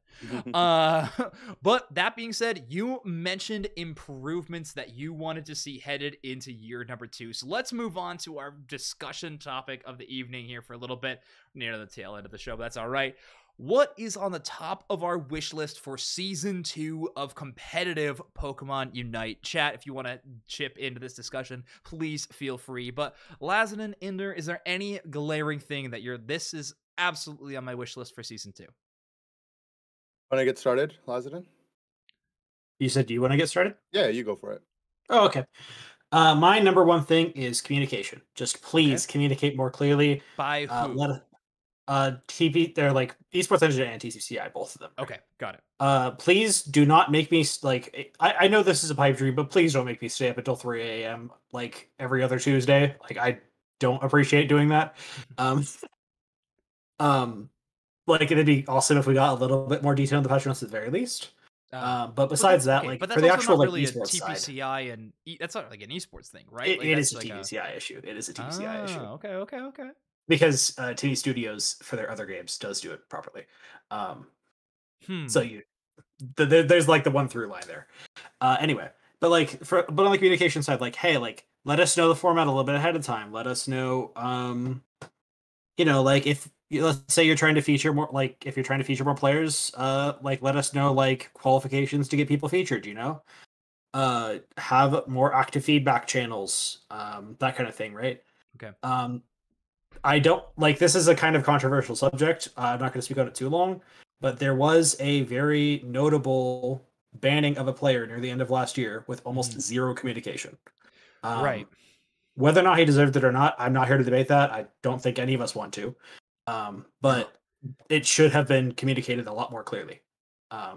But that being said, you mentioned improvements that you wanted to see headed into year number 2. So let's move on to our discussion topic of the evening here for a little bit, near the tail end of the show, but that's all right. What is on the top of our wish list for Season 2 of competitive Pokemon Unite? Chat, if you want to chip into this discussion, please feel free. But Lazanin, Inder, is there any glaring thing that this is absolutely on my wish list for Season 2? Want to get started, Lazanin? You said, do you want to get started? Yeah, you go for it. Oh, okay. My number one thing is communication. Just please communicate more clearly. By who? TV, they're like Esports Engine and TCCI, both of them. Okay, got it. Please do not make me I know this is a pipe dream, but please don't make me stay up until 3 a.m. like every other Tuesday. Like, I don't appreciate doing that. Like, it'd be awesome if we got a little bit more detail on the patch notes at the very least. But besides that, like, but that's for the also actual not really like, a TPCI side, and that's not like an esports thing, right? It is a TPCI issue. It is a TPCI issue. Okay. Because TV Studios, for their other games, does do it properly. So there's like the one through line there. Anyway, but on the communication side, like, hey, like, let us know the format a little bit ahead of time. Let us know, like, if let's say you're trying to feature more, like, if you're trying to feature more players, like, let us know, like, qualifications to get people featured. Have more active feedback channels, that kind of thing, right? Okay. I don't like, this is a kind of controversial subject. I'm not going to speak on it too long, but there was a very notable banning of a player near the end of last year with almost zero communication. Right. Whether or not he deserved it or not, I'm not here to debate that. I don't think any of us want to. But it should have been communicated a lot more clearly. That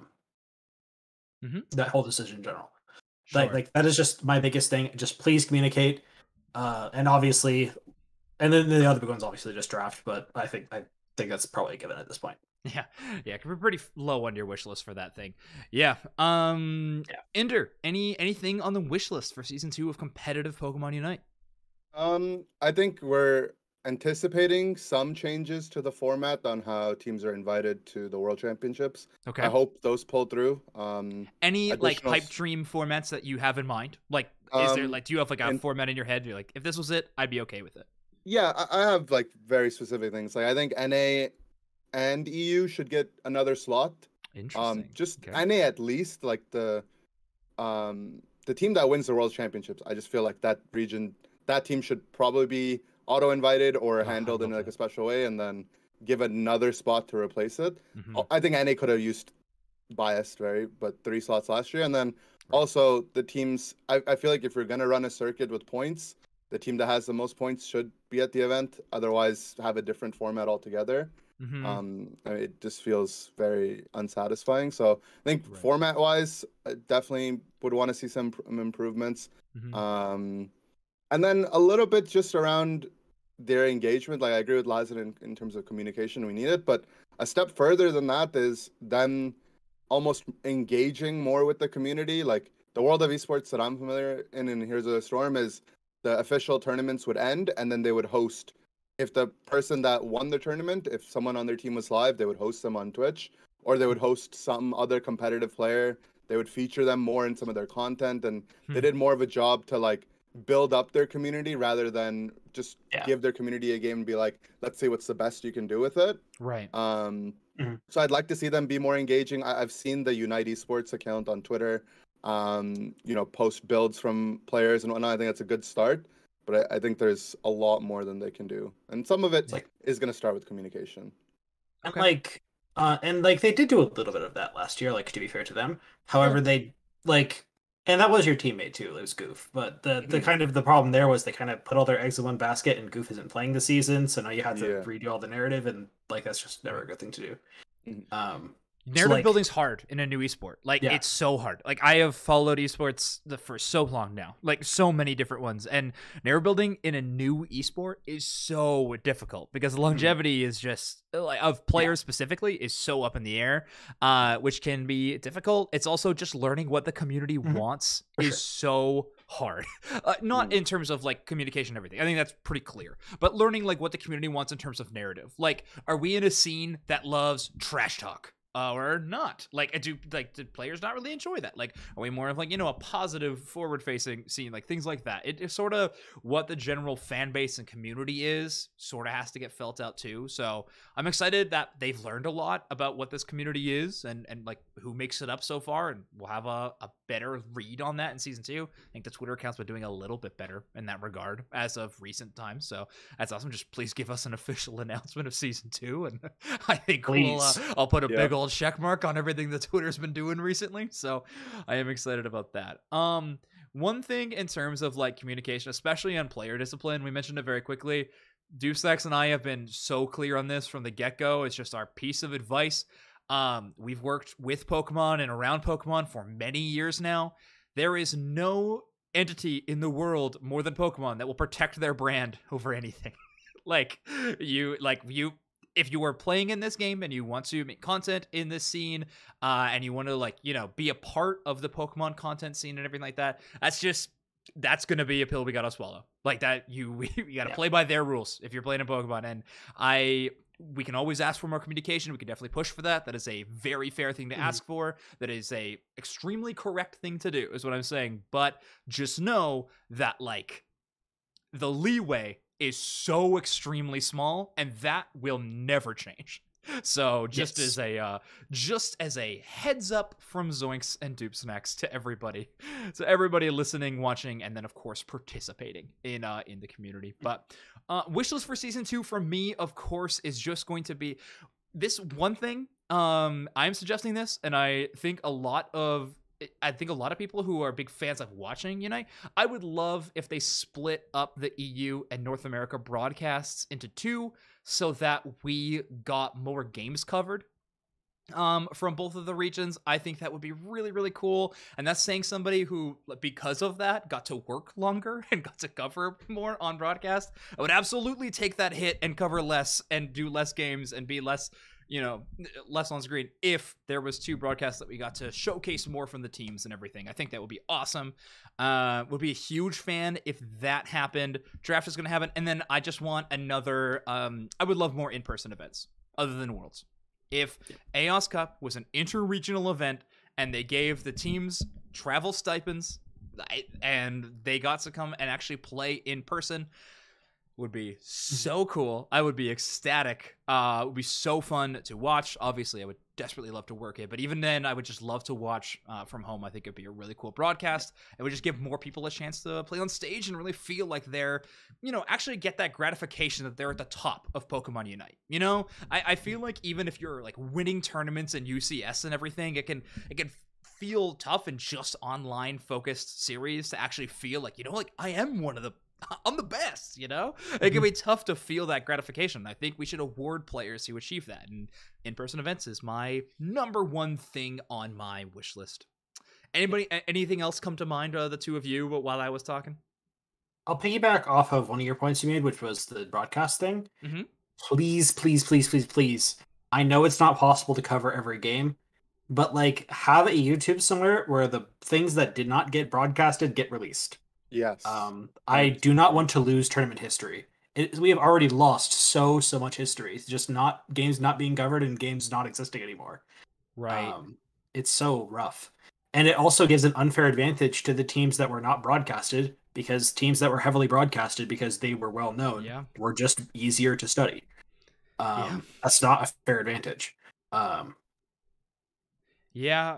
whole decision in general. Sure. Like, that is just my biggest thing. Just please communicate. And obviously, and then the other big one's obviously just draft, but I think that's probably a given at this point. Yeah, we're pretty low on your wish list for that thing. Yeah. Ender, anything on the wish list for Season 2 of competitive Pokemon Unite? I think we're anticipating some changes to the format on how teams are invited to the World Championships. Okay. I hope those pull through. Any like pipe dream formats that you have in mind? Like, is there do you have like a format in your head? You're like, if this was it, I'd be okay with it. Yeah, I have like very specific things. Like, I think NA and EU should get another slot. Interesting. Just NA at least, like the team that wins the World Championships. I just feel like that team should probably be auto-invited or handled in like a special way, and then give another spot to replace it. I think NA could have used biased, but 3 slots last year, and then also the teams. I feel like if you're gonna run a circuit with points, the team that has the most points should be at the event. Otherwise, have a different format altogether. It just feels very unsatisfying. So I think format-wise, I definitely would want to see some improvements. And then a little bit just around their engagement. Like, I agree with Lazan in terms of communication, we need it. But a step further than that is them almost engaging more with the community. Like, the world of esports that I'm familiar in Heroes of the Storm is the official tournaments would end, and then they would host. If the person that won the tournament, if someone on their team was live, they would host them on Twitch, or they would host some other competitive player. They would feature them more in some of their content, and they did more of a job to like build up their community rather than just give their community a game and be like, let's see what's the best you can do with it. Right. So I'd like to see them be more engaging. I've seen the Unite Esports account on Twitter, post builds from players and whatnot. I think that's a good start, but I think there's a lot more than they can do. And some of it is going to start with communication. Okay. And they did do a little bit of that last year, like, to be fair to them. However, they and that was your teammate too, it was Goof. But the kind of the problem there was they kind of put all their eggs in one basket, and Goof isn't playing the season, so now you have to redo all the narrative, and like, that's just never a good thing to do. Narrative building's hard in a new esport. Like, it's so hard. Like, I have followed esports for so long now. Like, so many different ones. And narrative building in a new esport is so difficult because the longevity is just, like, of players specifically, is so up in the air, which can be difficult. It's also just learning what the community wants is so hard. Not in terms of, like, communication and everything. I think that's pretty clear. But learning, like, what the community wants in terms of narrative. Like, are we in a scene that loves trash talk? Or not? Like, do players not really enjoy that? Like, are we more of, like, a positive forward-facing scene, like things like that? It's sort of what the general fan base and community is, sort of has to get felt out too. So I'm excited that they've learned a lot about what this community is and like who makes it up so far, and we'll have a better read on that in season 2. I think the Twitter account's been doing a little bit better in that regard as of recent times. So that's awesome. Just please give us an official announcement of season 2, and I think I'll put a big old check mark on everything that Twitter's been doing recently. So I am excited about that. One thing in terms of, like, communication, especially on player discipline, we mentioned it very quickly. Deucex and I have been so clear on this from the get-go. It's just our piece of advice. We've worked with Pokemon and around Pokemon for many years now. There is no entity in the world more than Pokemon that will protect their brand over anything. If you are playing in this game and you want to make content in this scene, and you want to, like, be a part of the Pokemon content scene and everything like that, that's going to be a pill we got to swallow. Like that, you got to play by their rules if you're playing a Pokemon. And we can always ask for more communication. We can definitely push for that. That is a very fair thing to ask for. That is a extremely correct thing to do, is what I'm saying. But just know that, like, the leeway is so extremely small, and that will never change. So just as a heads up from Zoinks and Dupesnax to everybody, listening, watching, and then of course participating in the community. But wishlist for season 2 from me, of course, is just going to be this one thing. I'm suggesting this, and I think a lot of people who are big fans of watching Unite, I would love if they split up the EU and North America broadcasts into 2 so that we got more games covered from both of the regions. I think that would be really, really cool. And that's saying somebody who, because of that, got to work longer and got to cover more on broadcast. I would absolutely take that hit and cover less and do less games and be less on screen if there was 2 broadcasts that we got to showcase more from the teams and everything. I think that would be awesome. Would be a huge fan if that happened. Draft is going to happen. And then I just want another, I would love more in-person events other than Worlds. If AOS Cup was an inter-regional event and they gave the teams travel stipends and they got to come and actually play in person, would be so cool. I would be ecstatic. It would be so fun to watch. Obviously, I would desperately love to work it, but even then, I would just love to watch from home. I think it'd be a really cool broadcast. It would just give more people a chance to play on stage and really feel like they're, actually get that gratification that they're at the top of Pokemon Unite. I feel like even if you're, like, winning tournaments in UCS and everything, it can feel tough in just online focused series to actually feel like, I am I'm the best, It can be tough to feel that gratification. I think we should award players who achieve that, and in-person events is my number one thing on my wish list. Anything else come to mind, the two of you, while I was talking? I'll piggyback off of one of your points you made, which was the broadcast thing. Please, please, please, please, please. I know it's not possible to cover every game, but, like, have a YouTube somewhere where the things that did not get broadcasted get released. Yes. I do not want to lose tournament history. We have already lost so much history. It's just games not being covered and games not existing anymore. Right. It's so rough. And it also gives an unfair advantage to the teams that were not broadcasted, because teams that were heavily broadcasted because they were well known were just easier to study. That's not a fair advantage. Yeah.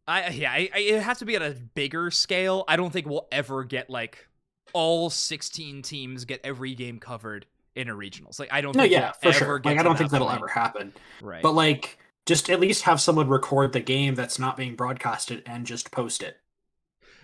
It has to be at a bigger scale. I don't think we'll ever get, like, all 16 teams get every game covered in a regionals. Like, I don't think we'll for sure. Like, I don't think that'll ever happen. Right. But, like, just at least have someone record the game that's not being broadcasted and just post it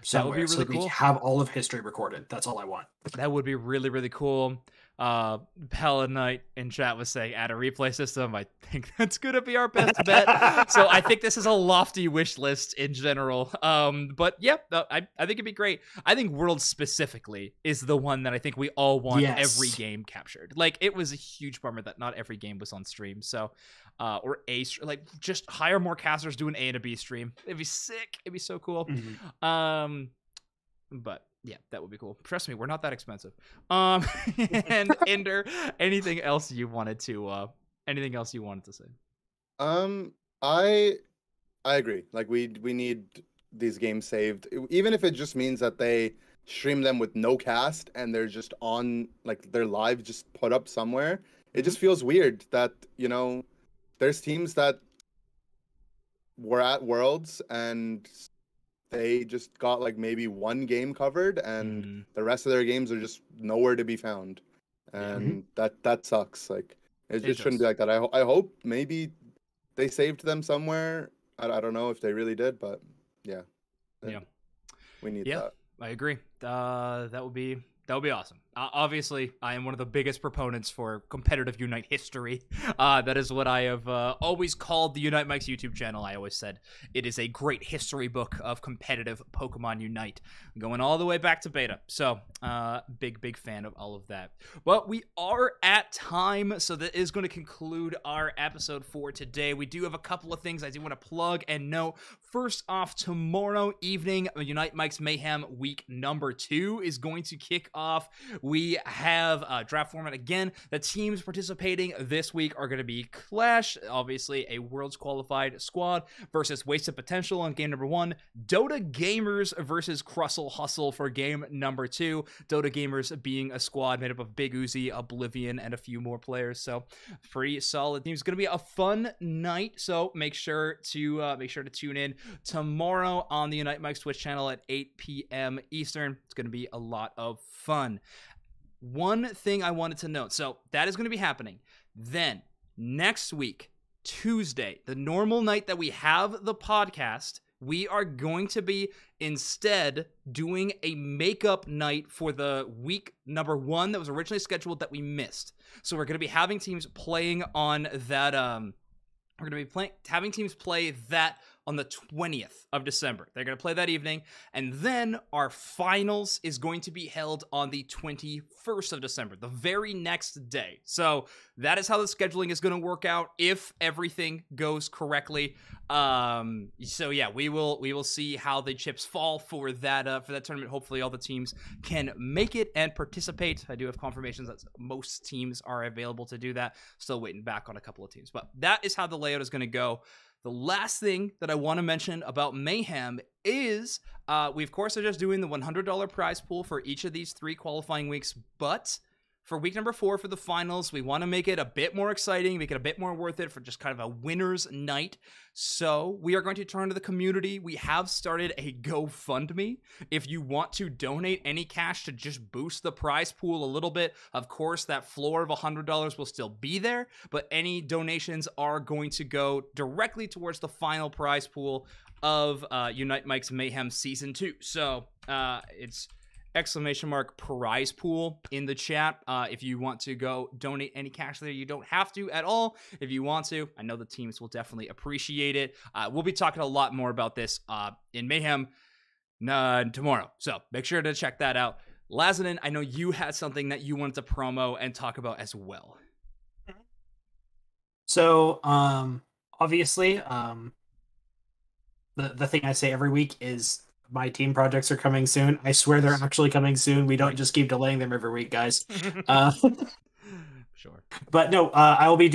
somewhere. That would be really cool. We have all of history recorded. That's all I want. That would be really, really cool. Hella Knight in chat was saying add a replay system. I think that's gonna be our best bet. So I think this is a lofty wish list in general. But yeah, I think it'd be great. I think Worlds specifically is the one that I think we all want every game captured. Like, it was a huge bummer that not every game was on stream. So, or like just hire more casters, do an A and a B stream. It'd be sick. It'd be so cool. But yeah, that would be cool. Trust me, we're not that expensive. And Ender, anything else you wanted to say? I agree. Like, we need these games saved, even if it just means that they stream them with no cast and they're just on, like, they're live, just put up somewhere. It just feels weird that, you know, there's teams that were at Worlds and they just got like maybe one game covered and the rest of their games are just nowhere to be found. And that sucks. Like, it just shouldn't be like that. I hope maybe they saved them somewhere. I don't know if they really did, but yeah. We need that. I agree. That would be awesome. Obviously, I am one of the biggest proponents for competitive Unite history. That is what I have always called the Unite Mike's YouTube channel. I always said it is a great history book of competitive Pokemon Unite, going all the way back to beta. So, big fan of all of that. Well, we are at time, so that is going to conclude our episode for today. We do have a couple of things I do want to plug and note. First off, tomorrow evening, Unite Mike's Mayhem week number 2 is going to kick off. We have a draft format again. The teams participating this week are going to be Clash, obviously a Worlds qualified squad, versus Wasted Potential on game number 1. Dota Gamers versus Crustle Hustle for game number 2. Dota Gamers being a squad made up of Big Uzi, Oblivion, and a few more players. So pretty solid team. It's going to be a fun night. So make sure to tune in tomorrow on the Unite Mike's Twitch channel at 8 p.m. Eastern. It's going to be a lot of fun. One thing I wanted to note, so that is going to be happening. Then next week, Tuesday, the normal night that we have the podcast, we are going to be instead doing a makeup night for the week number 1 that was originally scheduled that we missed. So we're going to be having teams playing on that. We're going to be having teams play that on the 20th of December. They're going to play that evening. And then our finals is going to be held on the 21st of December, the very next day. So that is how the scheduling is going to work out if everything goes correctly. So yeah, we will see how the chips fall for that tournament. Hopefully all the teams can make it and participate. I do have confirmations that most teams are available to do that. Still waiting back on a couple of teams, but that is how the layout is going to go. The last thing that I want to mention about Mayhem is we, of course, are just doing the $100 prize pool for each of these 3 qualifying weeks, but for week number 4 for the finals, we want to make it a bit more exciting, make it a bit more worth it for just kind of a winner's night. So we are going to turn to the community. We have started a GoFundMe. If you want to donate any cash to just boost the prize pool a little bit, of course, that floor of $100 will still be there, but any donations are going to go directly towards the final prize pool of Unite Mike's Mayhem Season 2. So it's !prize pool in the chat. If you want to go donate any cash there, you don't have to at all. If you want to, I know the teams will definitely appreciate it. We'll be talking a lot more about this in Mayhem tomorrow, so make sure to check that out. Lazanin, I know you had something that you wanted to promo and talk about as well. So obviously the thing I say every week is my team projects are coming soon. I swear they're actually coming soon. We don't just keep delaying them every week, guys. Sure. But no, I'll be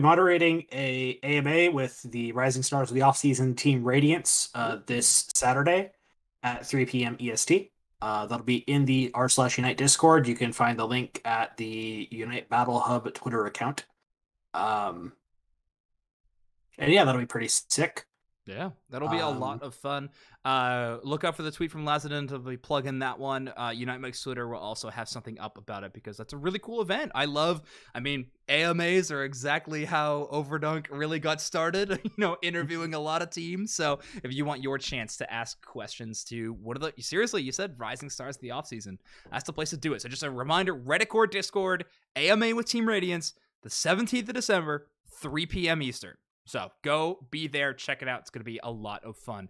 moderating a AMA with the Rising Stars of the Offseason Team Radiance this Saturday at 3 p.m. EST. That'll be in the r/Unite Discord. You can find the link at the Unite Battle Hub Twitter account. And yeah, that'll be pretty sick. Yeah, that'll be a lot of fun. Look out for the tweet from Lazadin to be plugging that one. Unite Mike's Twitter will also have something up about it because that's a really cool event. I mean, AMAs are exactly how Overdunk really got started, interviewing a lot of teams. So if you want your chance to ask questions to seriously, you said Rising Stars of the offseason. That's the place to do it. So just a reminder, Reddit core Discord, AMA with Team Radiance, the 17th of December, 3 p.m. Eastern. So go be there, check it out. It's going to be a lot of fun.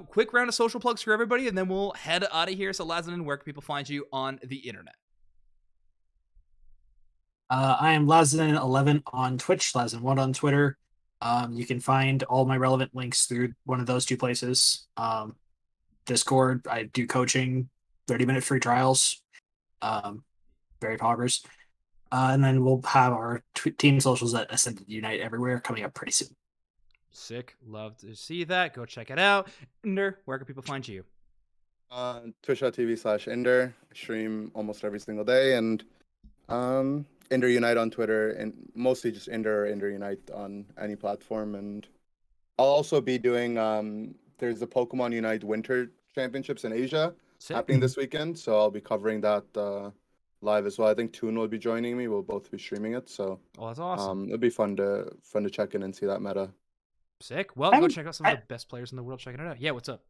Quick round of social plugs for everybody, and then we'll head out of here. So Lazadin, where can people find you on the internet? I am Lazadin11 on Twitch, Lazadin1 on Twitter. You can find all my relevant links through one of those two places. Discord, I do coaching, 30-minute free trials. Very poggers. And then we'll have our team socials at Ascended Unite everywhere coming up pretty soon. Sick. Love to see that. Go check it out. Ender, where can people find you? Twitch.tv/Ender. I stream almost every single day. And Ender Unite on Twitter. And mostly just Ender or Ender Unite on any platform. And I'll also be doing, there's the Pokemon Unite Winter Championships in Asia happening this weekend. So I'll be covering that live as well. I think Toon will be joining me. We'll both be streaming it. So that's awesome. It'll be fun to check in and see that meta. Sick. Well, go check out some of the best players in the world checking it out. Yeah, what's up?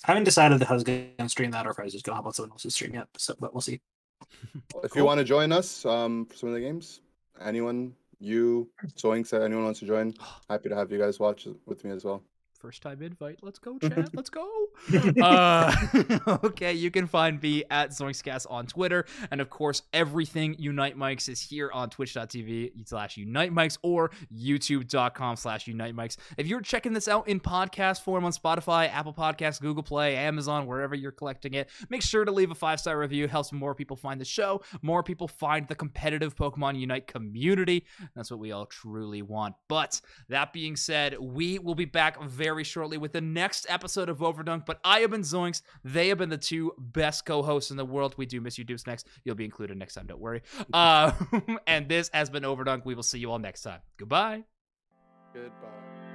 I haven't decided if I was going to stream that or if I was just going to hop on someone else's stream yet. So, but we'll see. If you want to join us for some of the games, anyone, Zoinks, anyone wants to join, happy to have you guys watch with me as well. First time invite. Let's go, chat. Let's go. Okay, you can find me at ZoinksCast on Twitter. And of course, everything Unite Mics is here on twitch.tv/Unite Mics or youtube.com/Unite Mics. If you're checking this out in podcast form on Spotify, Apple Podcasts, Google Play, Amazon, wherever you're collecting it, make sure to leave a 5-star review. It helps more people find the show, more people find the competitive Pokemon Unite community. That's what we all truly want. But that being said, we will be back very shortly with the next episode of Overdunk. But I have been Zoinks. They have been the two best co-hosts in the world. We do miss you, Deuce. Next, you'll be included next time. Don't worry. And this has been Overdunk. We will see you all next time. Goodbye. Goodbye.